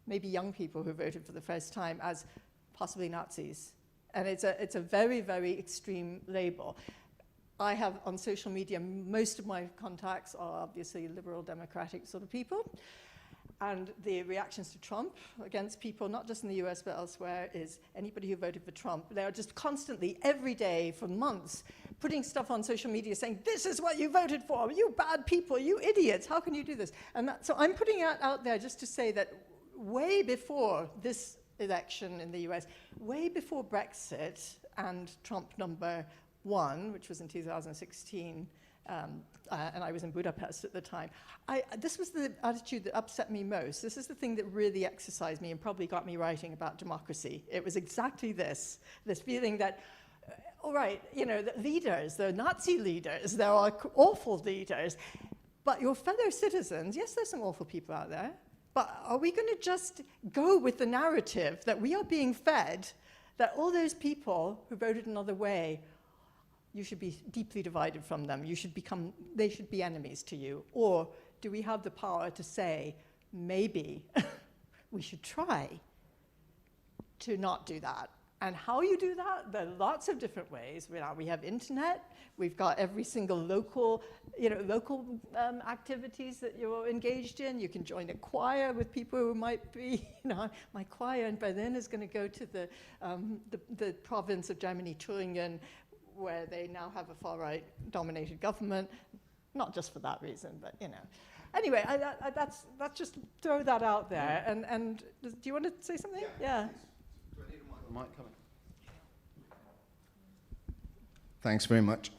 [SPEAKER 5] maybe young people who voted for the first time, as possibly Nazis. And it's a very, very extreme label. I have on social media, most of my contacts are obviously liberal democratic sort of people. And the reactions to Trump against people, not just in the US but elsewhere, is anybody who voted for Trump. They are just constantly, every day, for months, putting stuff on social media saying, this is what you voted for, you bad people, you idiots, how can you do this? And so I'm putting it out there just to say that way before this election in the US, way before Brexit and Trump #1, which was in 2016, and I was in Budapest at the time, this was the attitude that upset me most. This is the thing that really exercised me and probably got me writing about democracy. It was exactly this feeling that, all right, the leaders, the Nazi leaders, there are awful leaders, but your fellow citizens, yes, there's some awful people out there, but are we going to just go with the narrative that we are being fed, that all those people who voted another way, you should be deeply divided from them, they should be enemies to you? Or do we have the power to say, maybe we should try to not do that? And how you do that, there are lots of different ways. We have internet, we've got every single local activities that you're engaged in. You can join a choir with people who might be, my choir in Berlin is going to go to the province of Germany, Thüringen, where they now have a far-right dominated government, not just for that reason, but Anyway, that's just throw that out there. And do you want to say something? Yeah.
[SPEAKER 1] Do I need a mic coming?
[SPEAKER 6] Thanks very much.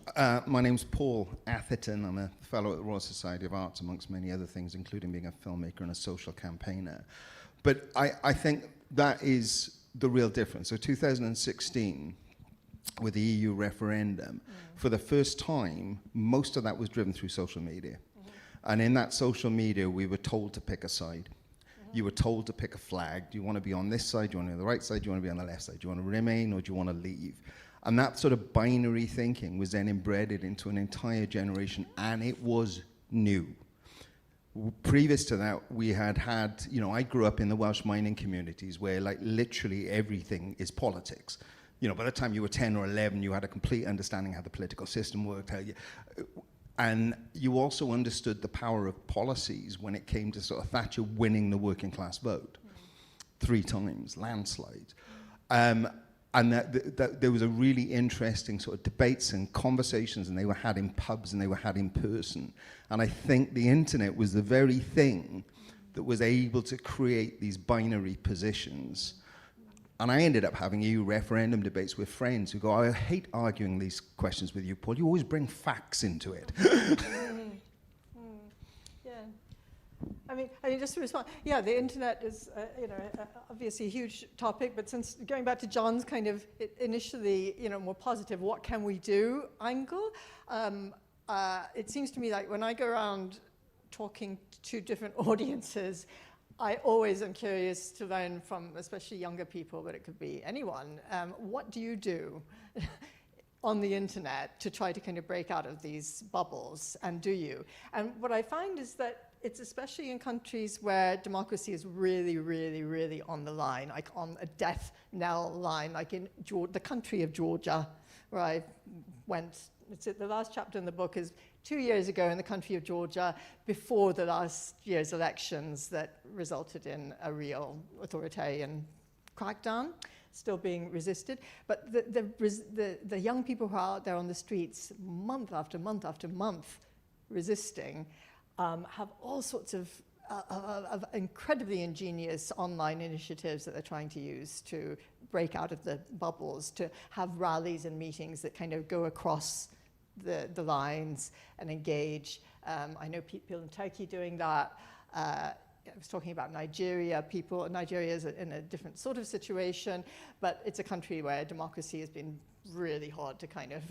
[SPEAKER 6] My name's Paul Atherton. I'm a fellow at the Royal Society of Arts, amongst many other things, including being a filmmaker and a social campaigner. But I think that is the real difference. So 2016, with the EU referendum, for the first time, most of that was driven through social media. And in that social media, we were told to pick a side. You were told to pick a flag. Do you want to be on this side? Do you want to be on the right side? Do you want to be on the left side? Do you want to remain or do you want to leave? And that sort of binary thinking was then embedded into an entire generation, and it was new. Previous to that, we had, I grew up in the Welsh mining communities where like literally everything is politics. By the time you were 10 or 11, you had a complete understanding how the political system worked, and you also understood the power of policies when it came to sort of Thatcher winning the working class vote 3 times, landslide. And that there was a really interesting sort of debates and conversations, and they were had in pubs and they were had in person. And I think the internet was the very thing that was able to create these binary positions. And I ended up having EU referendum debates with friends who go, I hate arguing these questions with you, Paul. You always bring facts into it.
[SPEAKER 5] I mean, just to respond, the internet is, obviously a huge topic, but since going back to John's kind of initially, more positive, what can we do angle, it seems to me like when I go around talking to different audiences, I always am curious to learn from, especially younger people, but it could be anyone, what do you do on the internet to try to kind of break out of these bubbles, and do you? And what I find is that it's especially in countries where democracy is really, really, really on the line, like on a death knell line, like in the country of Georgia, where I went. The last chapter in the book is 2 years ago in the country of Georgia, before the last year's elections that resulted in a real authoritarian crackdown, still being resisted. But the young people who are out there on the streets month after month after month resisting have all sorts of incredibly ingenious online initiatives that they're trying to use to break out of the bubbles, to have rallies and meetings that kind of go across the lines and engage. I know people in Turkey doing that. I was talking about Nigeria. Nigeria is in a different sort of situation, but it's a country where democracy has been really hard to kind of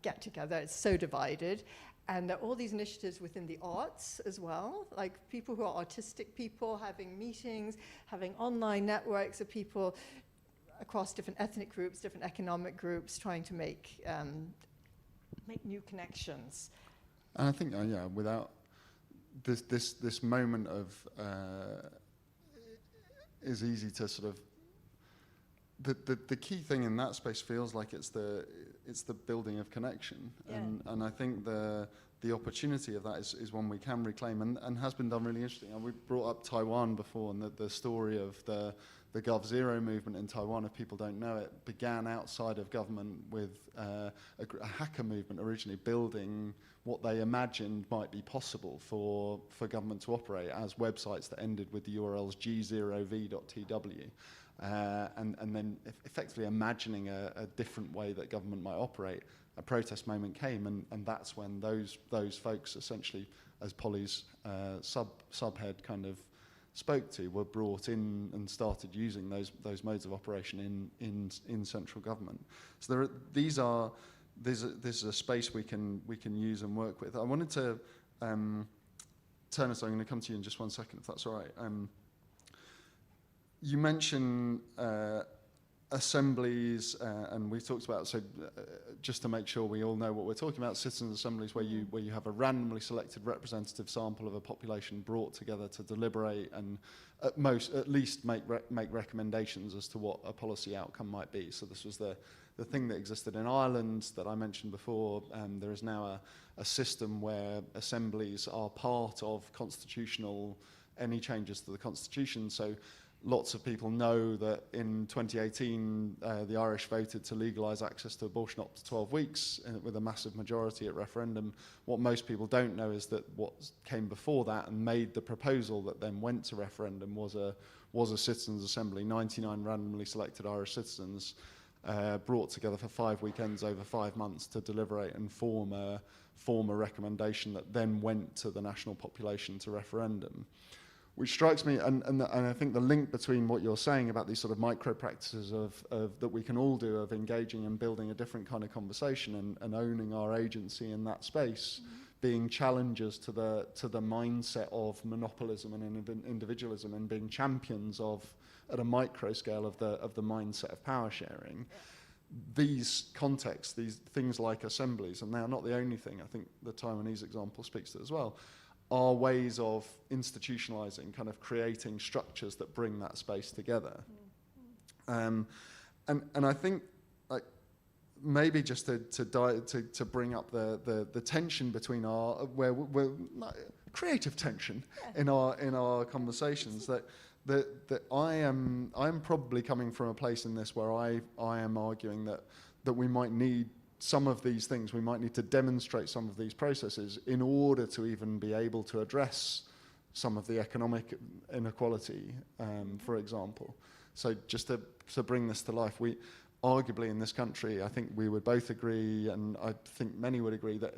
[SPEAKER 5] get together. It's so divided. And there are all these initiatives within the arts as well, like people who are artistic people having meetings, having online networks of people across different ethnic groups, different economic groups, trying to make new connections.
[SPEAKER 1] And I think, without this moment of is easy to sort of the key thing in that space feels like it's the building of connection, and I think the opportunity of that is one we can reclaim and has been done really interesting. And we brought up Taiwan before, and the story of the Gov0 movement in Taiwan, if people don't know it, began outside of government with a hacker movement originally building what they imagined might be possible for government to operate as websites that ended with the URLs g0v.tw. And then effectively imagining a different way that government might operate. A protest moment came, and that's when those folks essentially, as Polly's subhead kind of spoke to, were brought in and started using those modes of operation in central government. So this is a space we can use and work with. I wanted to turn us. I'm going to come to you in just 1 second, if that's all right. You mentioned assemblies, and we talked about, just to make sure we all know what we're talking about, citizens' assemblies where you have a randomly selected representative sample of a population brought together to deliberate and at least make recommendations as to what a policy outcome might be. So this was the thing that existed in Ireland that I mentioned before. There is now a system where assemblies are part of any changes to the constitution. So lots of people know that in 2018, the Irish voted to legalise access to abortion up to 12 weeks with a massive majority at referendum. What most people don't know is that what came before that and made the proposal that then went to referendum was a citizens' assembly, 99 randomly selected Irish citizens brought together for 5 weekends over 5 months to deliberate and form a recommendation that then went to the national population to referendum. Which strikes me, and I think the link between what you're saying about these sort of micro practices of that we can all do of engaging and building a different kind of conversation and owning our agency in that space, being challengers to the mindset of monopolism and individualism, and being champions of, at a micro scale, of the mindset of power sharing. These contexts, these things like assemblies, and they're not the only thing. I think the Taiwanese example speaks to it as well, are ways of institutionalizing, kind of creating structures that bring that space together. And I think, like, maybe just to bring up the tension between our creative tension in our conversations, that I'm probably coming from a place in this where I am arguing that we might need some of these things, we might need to demonstrate some of these processes in order to even be able to address some of the economic inequality, for example. So just to bring this to life, we arguably in this country, I think we would both agree, and I think many would agree, that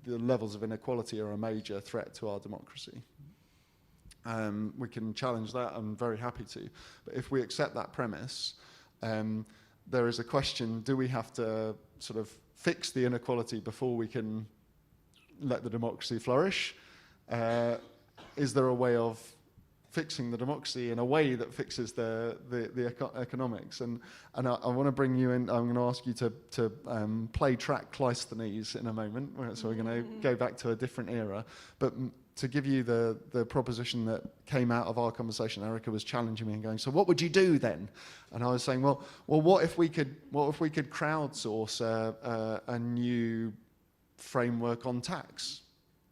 [SPEAKER 1] the levels of inequality are a major threat to our democracy. We can challenge that, I'm very happy to. But if we accept that premise, there is a question, do we have to sort of fix the inequality before we can let the democracy flourish? Is there a way of fixing the democracy in a way that fixes the economics? And I want to bring you in, I'm going to ask you to play track Cleisthenes in a moment, so we're going to go back to a different era. But to give you the proposition that came out of our conversation, Erica was challenging me and going, so what would you do then? And I was saying, well, what if we could crowdsource a new framework on tax?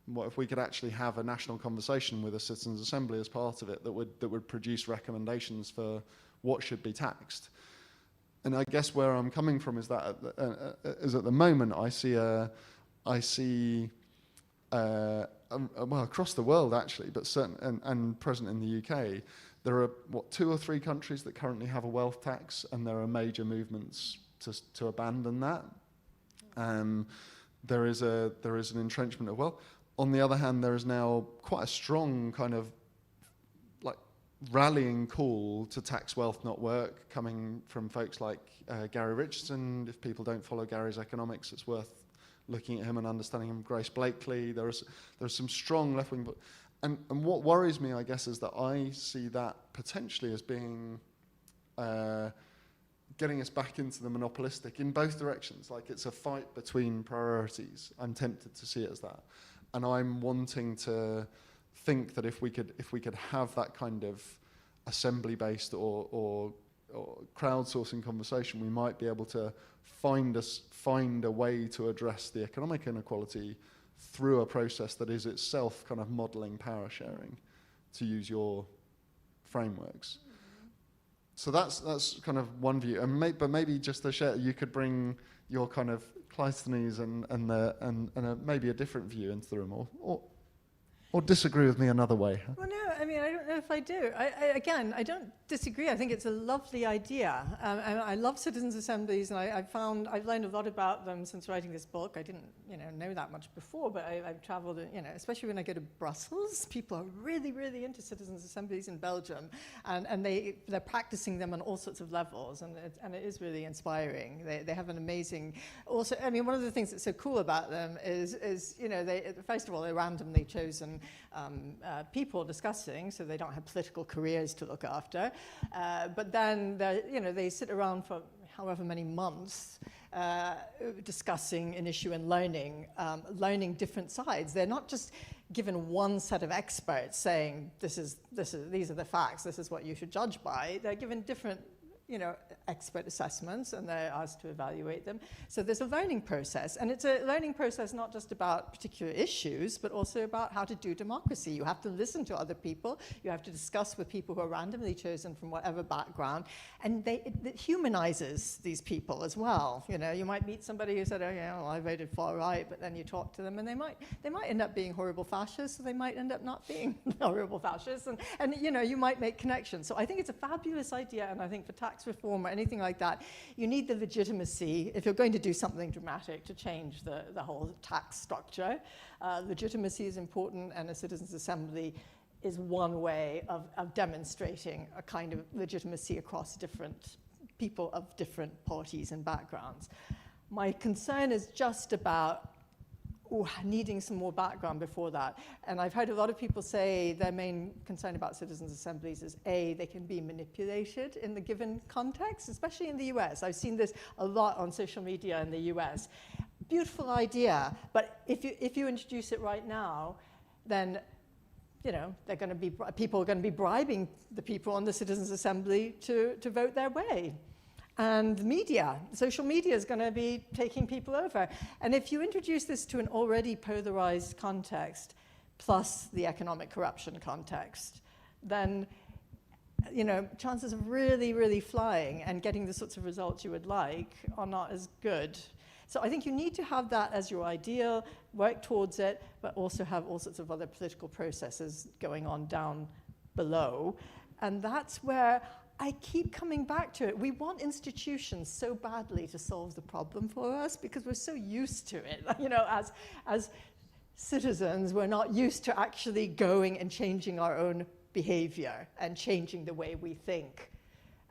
[SPEAKER 1] What if we could actually have a national conversation with a citizens' assembly as part of it that would produce recommendations for what should be taxed? And I guess where I'm coming from is that is at the moment I see well, across the world actually, but certain and present in the UK, there are 2 or 3 countries that currently have a wealth tax, and there are major movements to abandon that. There is an entrenchment of wealth. On the other hand, there is now quite a strong kind of like rallying call to tax wealth, not work, coming from folks like Gary Richardson. If people don't follow Gary's economics, it's worth looking at him and understanding him. Grace Blakely. There's some strong left-wing, and what worries me, I guess, is that I see that potentially as being getting us back into the monopolistic in both directions. Like, it's a fight between priorities. I'm tempted to see it as that. And I'm wanting to think that if we could have that kind of assembly-based or crowdsourcing conversation, we might be able to find a way to address the economic inequality through a process that is itself kind of modelling power sharing, to use your frameworks. So that's kind of one view, and but maybe just to share, you could bring your kind of Cleisthenes and maybe a different view into the room, or disagree with me another way.
[SPEAKER 5] Well, no, I mean, I don't know if I do. I don't disagree. I think it's a lovely idea. I love citizens' assemblies, and I've learned a lot about them since writing this book. I didn't, know that much before, but I've traveled, especially when I go to Brussels, people are really, really into citizens' assemblies in Belgium, and they're practicing them on all sorts of levels, and it is really inspiring. They have an amazing. Also, I mean, one of the things that's so cool about them is they, first of all, they're randomly chosen people discussing, so they don't have political careers to look after. But then they sit around for however many months discussing an issue and learning different sides. They're not just given one set of experts saying these are the facts, this is what you should judge by. They're given different expert assessments, and they're asked to evaluate them. So there's a learning process, and it's a learning process not just about particular issues, but also about how to do democracy. You have to listen to other people, you have to discuss with people who are randomly chosen from whatever background, and it humanizes these people as well. You might meet somebody who said, I voted far right, but then you talk to them, and they might end up being horrible fascists, or they might end up not being horrible fascists, and you might make connections. So I think it's a fabulous idea, and I think for tax reform or anything like that, you need the legitimacy, if you're going to do something dramatic, to change the whole tax structure. Legitimacy is important, and a citizens' assembly is one way of demonstrating a kind of legitimacy across different people of different parties and backgrounds. My concern is just about needing some more background before that. And I've heard a lot of people say their main concern about citizens' assemblies is, they can be manipulated in the given context, especially in the US. I've seen this a lot on social media in the US. Beautiful idea, but if you introduce it right now, then, you know, people are going to be bribing the people on the Citizens' Assembly to vote their way. And the media, social media is going to be taking people over. And if you introduce this to an already polarized context, plus the economic corruption context, then, you know, chances of really, really flying and getting the sorts of results you would like are not as good. So I think you need to have that as your ideal, work towards it, but also have all sorts of other political processes going on down below. And that's where I keep coming back to it. We want institutions so badly to solve the problem for us because we're so used to it. You know, as citizens, we're not used to actually going and changing our own behavior and changing the way we think.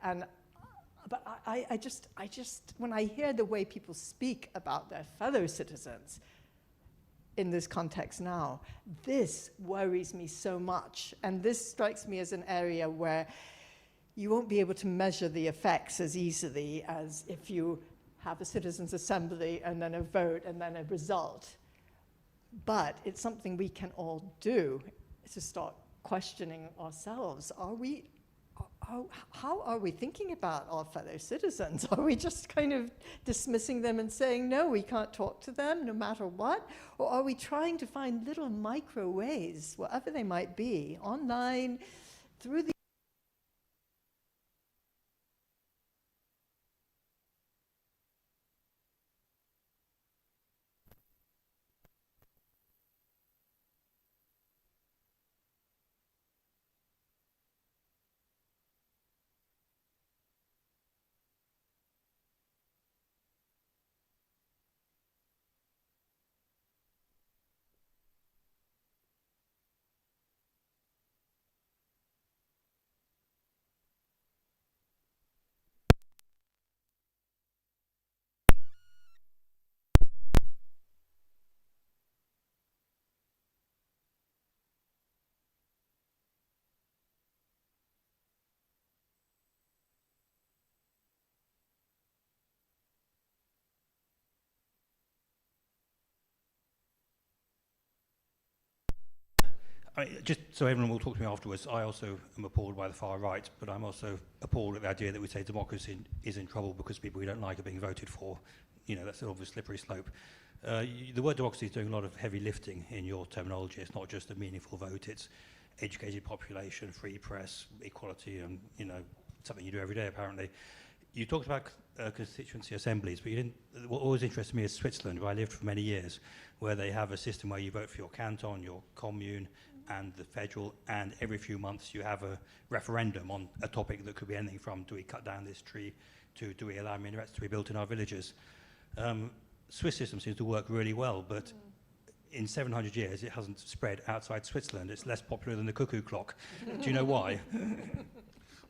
[SPEAKER 5] But I just, when I hear the way people speak about their fellow citizens in this context now, this worries me so much. And this strikes me as an area where you won't be able to measure the effects as easily as if you have a citizens' assembly and then a vote and then a result. But it's something we can all do, to start questioning ourselves. How are we thinking about our fellow citizens? Are we just kind of dismissing them and saying, no, we can't talk to them no matter what? Or are we trying to find little micro ways, whatever they might be, online, through the
[SPEAKER 7] Just so everyone will talk to me afterwards, I also am appalled by the far right, but I'm also appalled at the idea that we say democracy is in trouble because people we don't like are being voted for. You know, that's an obvious slippery slope. The word democracy is doing a lot of heavy lifting in your terminology. It's not just a meaningful vote, it's educated population, free press, equality, and, you know, something you do every day, apparently. You talked about constituency assemblies, but you didn't. What always interested me is Switzerland, where I lived for many years, where they have a system where you vote for your canton, your commune, and the federal, and every few months you have a referendum on a topic that could be anything from do we cut down this tree to do we allow minarets to be built in our villages. Swiss system seems to work really well, but in 700 years it hasn't spread outside Switzerland. It's less popular than the cuckoo clock. Do you know why?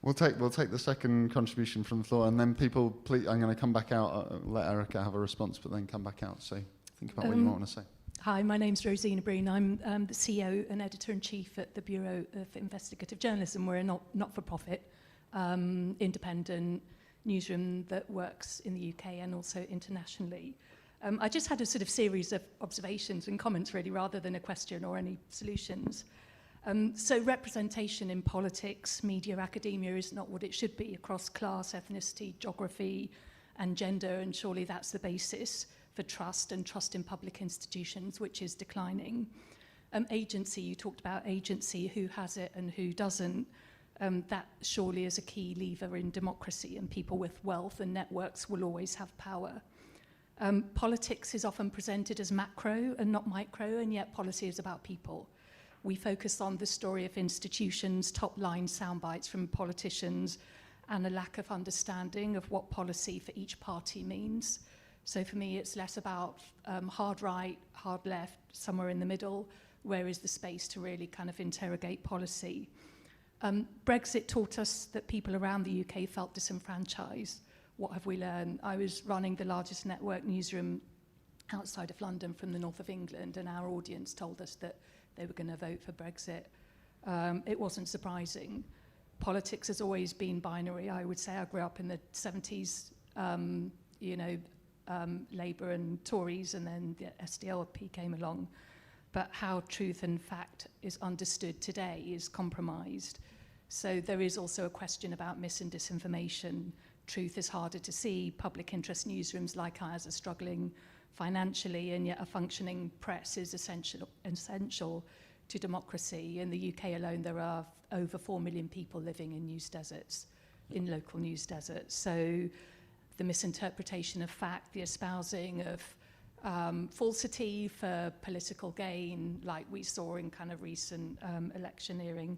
[SPEAKER 1] We'll take the second contribution from the floor, and then people, please, I'm going to come back out, let Erica have a response, but then come back out. So think about what you might want to say.
[SPEAKER 8] Hi, my name's Rosina Breen. I'm the CEO and Editor-in-Chief at the Bureau of Investigative Journalism. We're a not-for-profit, independent newsroom that works in the UK and also internationally. I just had a sort of series of observations and comments, really, rather than a question or any solutions. So representation in politics, media, academia is not what it should be across class, ethnicity, geography, and gender, and surely that's the basis for trust and trust in public institutions, which is declining. Agency, you talked about agency, who has it and who doesn't. That surely is a key lever in democracy, and people with wealth and networks will always have power. Politics is often presented as macro and not micro, and yet policy is about people. We focus on the story of institutions, top-line sound bites from politicians, and a lack of understanding of what policy for each party means. So for me, it's less about hard right, hard left, somewhere in the middle. Where is the space to really kind of interrogate policy? Brexit taught us that people around the UK felt disenfranchised. What have we learned? I was running the largest network newsroom outside of London from the north of England, and our audience told us that they were going to vote for Brexit. It wasn't surprising. Politics has always been binary. I would say I grew up in the 70s, Labour and Tories, and then the SDLP came along. but how truth and fact is understood today is compromised. So there is also a question about mis and disinformation. Truth is harder to see. Public interest newsrooms like ours are struggling financially, and yet a functioning press is essential to democracy. In the UK alone, there are over 4 million people living in news deserts, in local news deserts. So the misinterpretation of fact, the espousing of falsity for political gain, like we saw in kind of recent electioneering,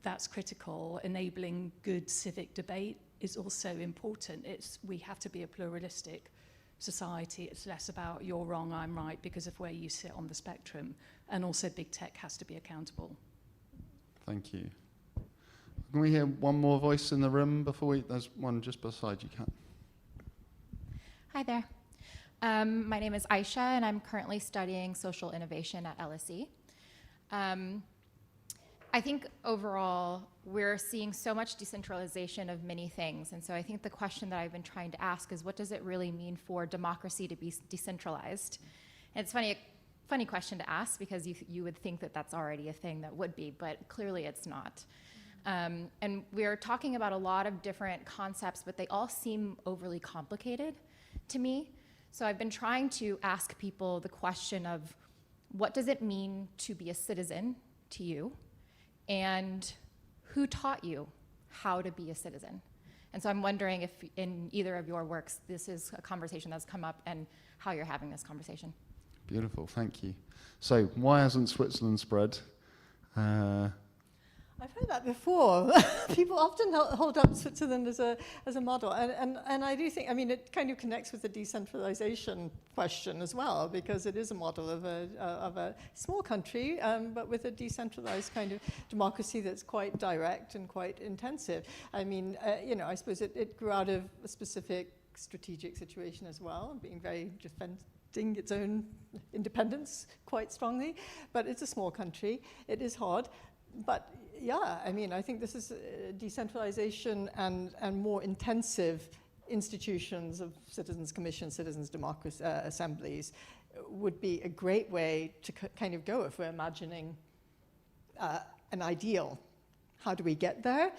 [SPEAKER 8] that's critical. Enabling good civic debate is also important. We have to be a pluralistic society. It's less about you're wrong, I'm right, because of where you sit on the spectrum. And also big tech has to be accountable.
[SPEAKER 1] Thank you. Can we hear one more voice in the room before there's one just beside you, Kat.
[SPEAKER 9] Hi there. My name is Aisha, and I'm currently studying social innovation at LSE. I think overall, we're seeing so much decentralization of many things. And so I think the question that I've been trying to ask is, what does it really mean for democracy to be decentralized? And it's funny question to ask, because you would think that that's already a thing that would be, but clearly it's not. And we're talking about a lot of different concepts, but they all seem overly complicated to me. So I've been trying to ask people the question of, what does it mean to be a citizen to you? And who taught you how to be a citizen? And so I'm wondering if in either of your works, this is a conversation that's come up, and how you're having this conversation.
[SPEAKER 1] Beautiful, thank you. So why hasn't Switzerland spread?
[SPEAKER 5] I've heard that before. People often hold up Switzerland as a model, and I do think, I mean, it kind of connects with the decentralization question as well, because it is a model of a small country, but with a decentralized kind of democracy that's quite direct and quite intensive. I mean, I suppose it grew out of a specific strategic situation as well, being very defending its own independence quite strongly, but it's a small country. It is hard, but yeah, I mean, I think this is decentralization and more intensive institutions of citizens' commissions, citizens' democracy assemblies would be a great way to kind of go if we're imagining an ideal. How do we get there?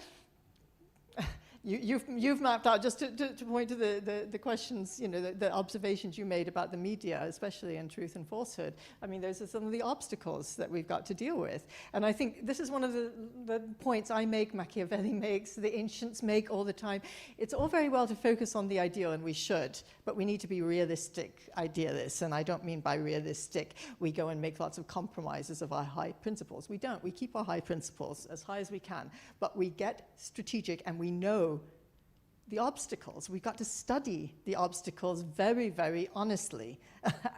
[SPEAKER 5] You've mapped out, just to point to the questions, the observations you made about the media, especially in truth and falsehood. I mean, those are some of the obstacles that we've got to deal with. And I think this is one of the points I make, Machiavelli makes, the ancients make all the time. It's all very well to focus on the ideal, and we should, but we need to be realistic idealists. And I don't mean by realistic, we go and make lots of compromises of our high principles. We don't. We keep our high principles as high as we can, but we get strategic, and we know the obstacles. We've got to study the obstacles very, very honestly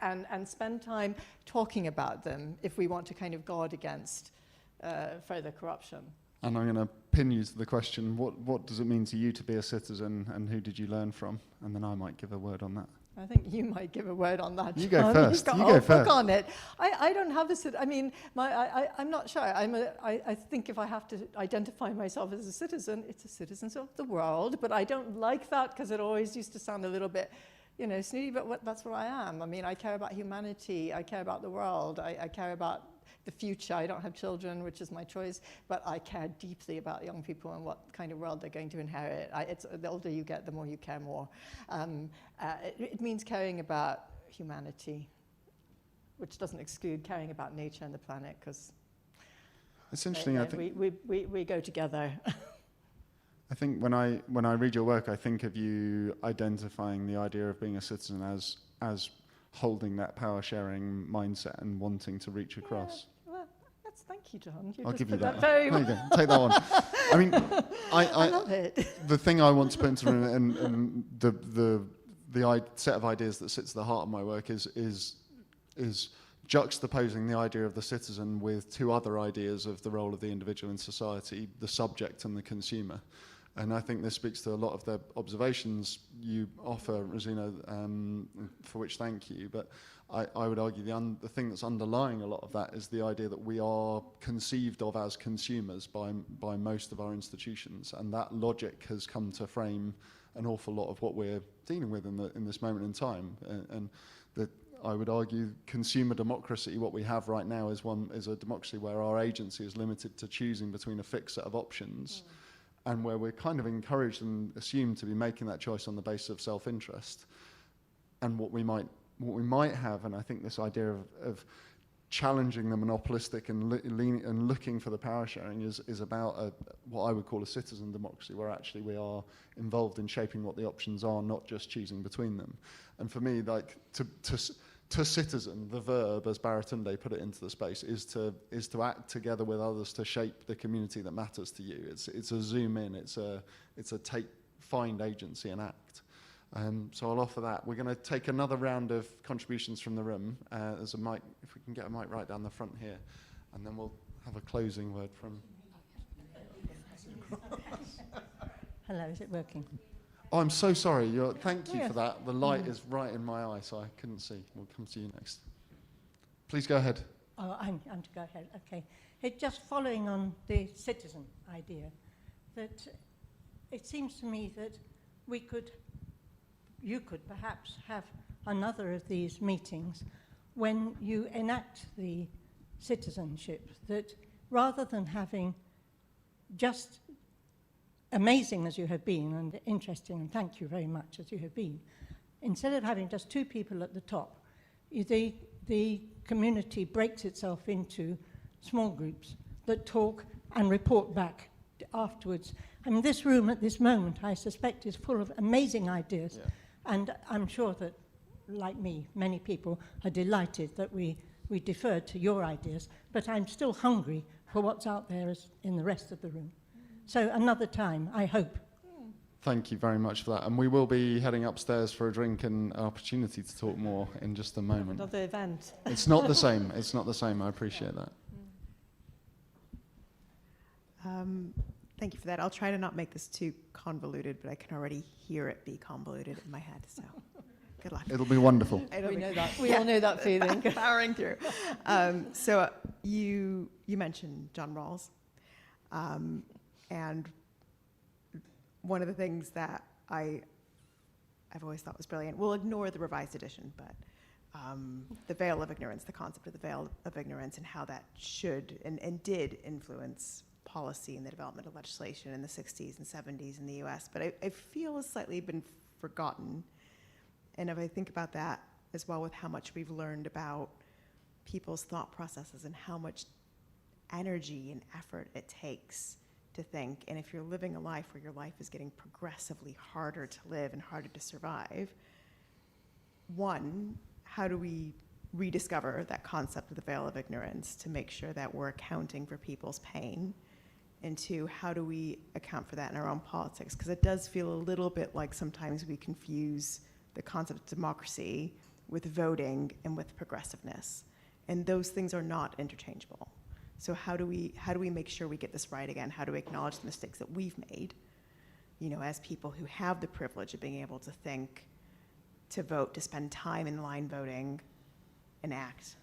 [SPEAKER 5] and spend time talking about them if we want to kind of guard against further corruption.
[SPEAKER 1] And I'm going to pin you to the question, what does it mean to you to be a citizen, and who did you learn from? And then I might give a word on that.
[SPEAKER 5] I think you might give a word on that.
[SPEAKER 1] You go first. You go first.
[SPEAKER 5] Book on it. I don't have this. I mean, I'm not sure. I think if I have to identify myself as a citizen, it's a citizen of the world. But I don't like that, because it always used to sound a little bit, snooty. But that's what I am. I mean, I care about humanity. I care about the world. I care about the future. I don't have children, which is my choice, but I care deeply about young people and what kind of world they're going to inherit. The older you get, the more you care more. It means caring about humanity, which doesn't exclude caring about nature and the planet, because
[SPEAKER 1] it's interesting. I think
[SPEAKER 5] we go together.
[SPEAKER 1] I think when I read your work, I think of you identifying the idea of being a citizen as holding that power sharing mindset and wanting to reach across.
[SPEAKER 5] Thank you, John.
[SPEAKER 1] I'll give you that.
[SPEAKER 5] Very
[SPEAKER 1] there you go. Take that one. I mean,
[SPEAKER 5] I love it.
[SPEAKER 1] The thing I want to put into the room, and the set of ideas that sits at the heart of my work is juxtaposing the idea of the citizen with two other ideas of the role of the individual in society, the subject and the consumer. And I think this speaks to a lot of the observations you offer, Rosina, for which thank you. But I would argue the thing that's underlying a lot of that is the idea that we are conceived of as consumers by most of our institutions. And that logic has come to frame an awful lot of what we're dealing with in this moment in time. And I would argue consumer democracy, what we have right now, is a democracy where our agency is limited to choosing between a fixed set of options, and where we're kind of encouraged and assumed to be making that choice on the basis of self-interest. And what we might have, and I think this idea of challenging the monopolistic and looking for the power sharing is about what I would call a citizen democracy, where actually we are involved in shaping what the options are, not just choosing between them. And for me, like to citizen, the verb, as Baratunde put it into the space, is to act together with others to shape the community that matters to you. It's a zoom in. It's a find agency and act. So I'll offer that. We're going to take another round of contributions from the room. There's a mic, if we can get a mic right down the front here, and then we'll have a closing word from...
[SPEAKER 5] Hello, is it working?
[SPEAKER 1] Oh, I'm so sorry. Thank you for that. The light is right in my eye, so I couldn't see. We'll come to you next. Please go ahead.
[SPEAKER 5] Oh, I'm to go ahead, okay. Just following on the citizen idea, that it seems to me that you could perhaps have another of these meetings when you enact the citizenship, that rather than having just amazing as you have been and interesting, and thank you very much as you have been, instead of having just two people at the top, the community breaks itself into small groups that talk and report back afterwards. I mean, this room at this moment, I suspect, is full of amazing ideas. Yeah. And I'm sure that, like me, many people are delighted that we deferred to your ideas, but I'm still hungry for what's out there in the rest of the room. So another time, I hope.
[SPEAKER 1] Thank you very much for that. And we will be heading upstairs for a drink and an opportunity to talk more in just a moment.
[SPEAKER 5] Another event.
[SPEAKER 1] It's not the same. It's not the same. I appreciate that.
[SPEAKER 10] Thank you for that. I'll try to not make this too convoluted, but I can already hear it be convoluted in my head, so good luck.
[SPEAKER 1] It'll be wonderful.
[SPEAKER 5] We know that. We all know that feeling.
[SPEAKER 10] Powering through. So you mentioned John Rawls, and one of the things that I've always thought was brilliant, we'll ignore the revised edition, but the veil of ignorance, the concept of the veil of ignorance, and how that should and did influence policy and the development of legislation in the 60s and 70s in the US, but I feel has slightly been forgotten. And if I think about that as well with how much we've learned about people's thought processes and how much energy and effort it takes to think, and if you're living a life where your life is getting progressively harder to live and harder to survive, one, how do we rediscover that concept of the veil of ignorance to make sure that we're accounting for people's pain? And two, how do we account for that in our own politics? Because it does feel a little bit like sometimes we confuse the concept of democracy with voting and with progressiveness. And those things are not interchangeable. So how do we make sure we get this right again? How do we acknowledge the mistakes that we've made, as people who have the privilege of being able to think, to vote, to spend time in line voting, and act,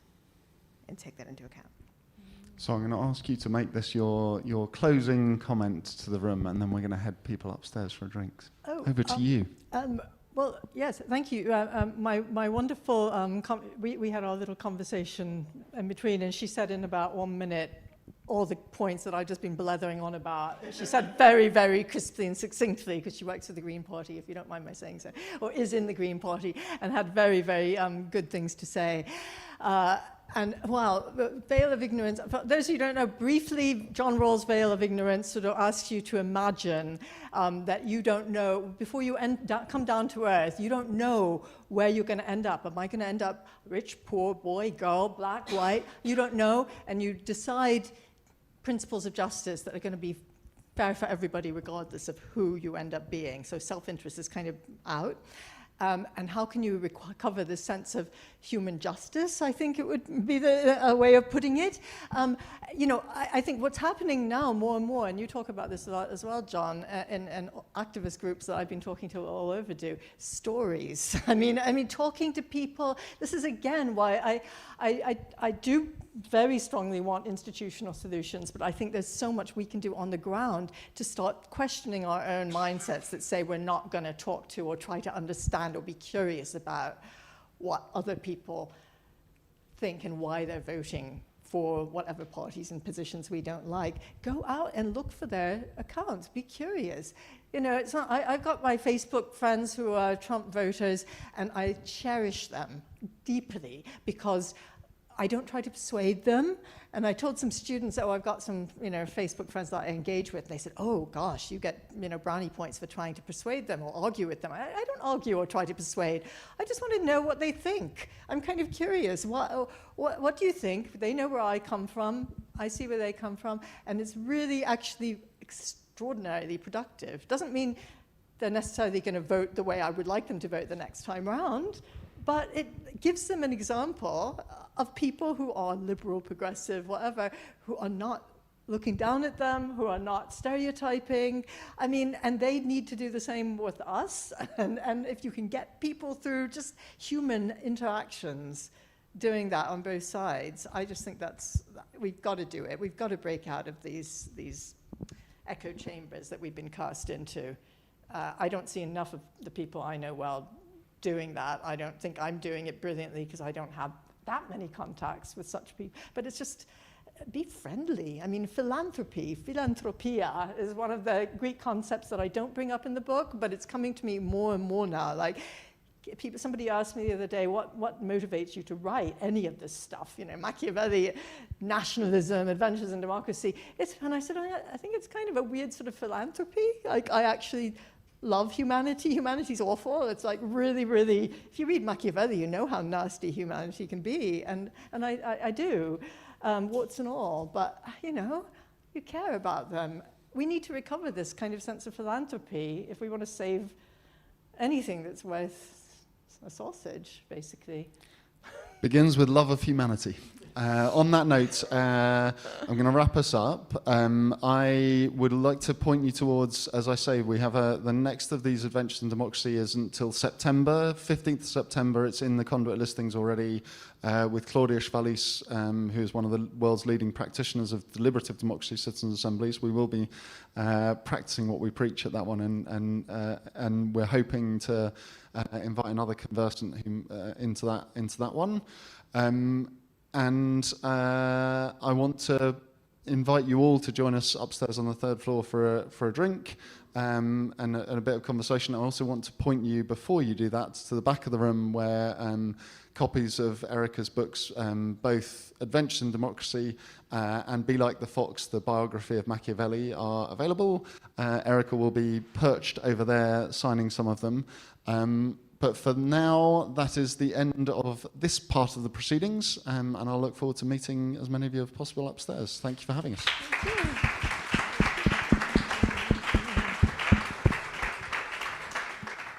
[SPEAKER 10] and take that into account?
[SPEAKER 1] So I'm going to ask you to make this your closing comment to the room, and then we're going to head people upstairs for a drink. Over to you.
[SPEAKER 5] Well, yes, thank you. My wonderful, we had our little conversation in between, and she said in about 1 minute all the points that I've just been blethering on about. She said very, very crisply and succinctly, because she works for the Green Party, if you don't mind my saying so, or is in the Green Party, and had very, very good things to say. And, well, the veil of ignorance, for those who don't know, briefly, John Rawls' veil of ignorance sort of asks you to imagine that you don't know, before you come down to earth, you don't know where you're going to end up. Am I going to end up rich, poor, boy, girl, black, white? You don't know, and you decide principles of justice that are going to be fair for everybody, regardless of who you end up being. So self-interest is kind of out. And how can you recover this sense of human justice, I think it would be a way of putting it. I think what's happening now more and more, and you talk about this a lot as well, John, and activist groups that I've been talking to all over do, stories. I mean, talking to people, this is again why I do very strongly want institutional solutions, but I think there's so much we can do on the ground to start questioning our own mindsets that say we're not going to talk to or try to understand or be curious about what other people think and why they're voting for whatever parties and positions we don't like. Go out and look for their accounts. Be curious. You know, it's not, I've got my Facebook friends who are Trump voters, and I cherish them deeply because I don't try to persuade them. And I told some students, oh, I've got some, you know, Facebook friends that I engage with. And they said, oh, gosh, you get, you know, brownie points for trying to persuade them or argue with them. I don't argue or try to persuade. I just want to know what they think. I'm kind of curious. What do you think? They know where I come from. I see where they come from. And it's really actually extraordinarily productive. Doesn't mean they're necessarily going to vote the way I would like them to vote the next time round. But it gives them an example of people who are liberal, progressive, whatever, who are not looking down at them, who are not stereotyping. I mean, and they need to do the same with us. And if you can get people through just human interactions doing that on both sides, I just think we've got to do it. We've got to break out of these echo chambers that we've been cast into. I don't see enough of the people I know well doing that. I don't think I'm doing it brilliantly because I don't have that many contacts with such people. But it's just, be friendly. I mean, philanthropia, is one of the Greek concepts that I don't bring up in the book, but it's coming to me more and more now. Like, somebody asked me the other day, what motivates you to write any of this stuff? You know, Machiavelli, nationalism, adventures in democracy. And I said, I think it's kind of a weird sort of philanthropy. Like, I actually love humanity. Humanity's awful. It's like really, really, if you read Machiavelli, you know how nasty humanity can be. And I do, warts and all. But, you know, you care about them. We need to recover this kind of sense of philanthropy if we want to save anything that's worth a sausage, basically.
[SPEAKER 1] Begins with love of humanity. On that note, I'm going to wrap us up. I would like to point you towards, as I say, we have the next of these Adventures in Democracy isn't until September, 15th of September. It's in the Conduit listings already with Claudia Schvalis, who is one of the world's leading practitioners of deliberative democracy, citizens' assemblies. We will be practicing what we preach at that one, and we're hoping to invite another conversant into that one. And I want to invite you all to join us upstairs on the third floor for a drink and a bit of conversation. I also want to point you, before you do that, to the back of the room where copies of Erica's books, both Adventures in Democracy and Be Like the Fox, the biography of Machiavelli, are available. Erica will be perched over there signing some of them. But for now, that is the end of this part of the proceedings, and I'll look forward to meeting as many of you as possible upstairs. Thank you for having us.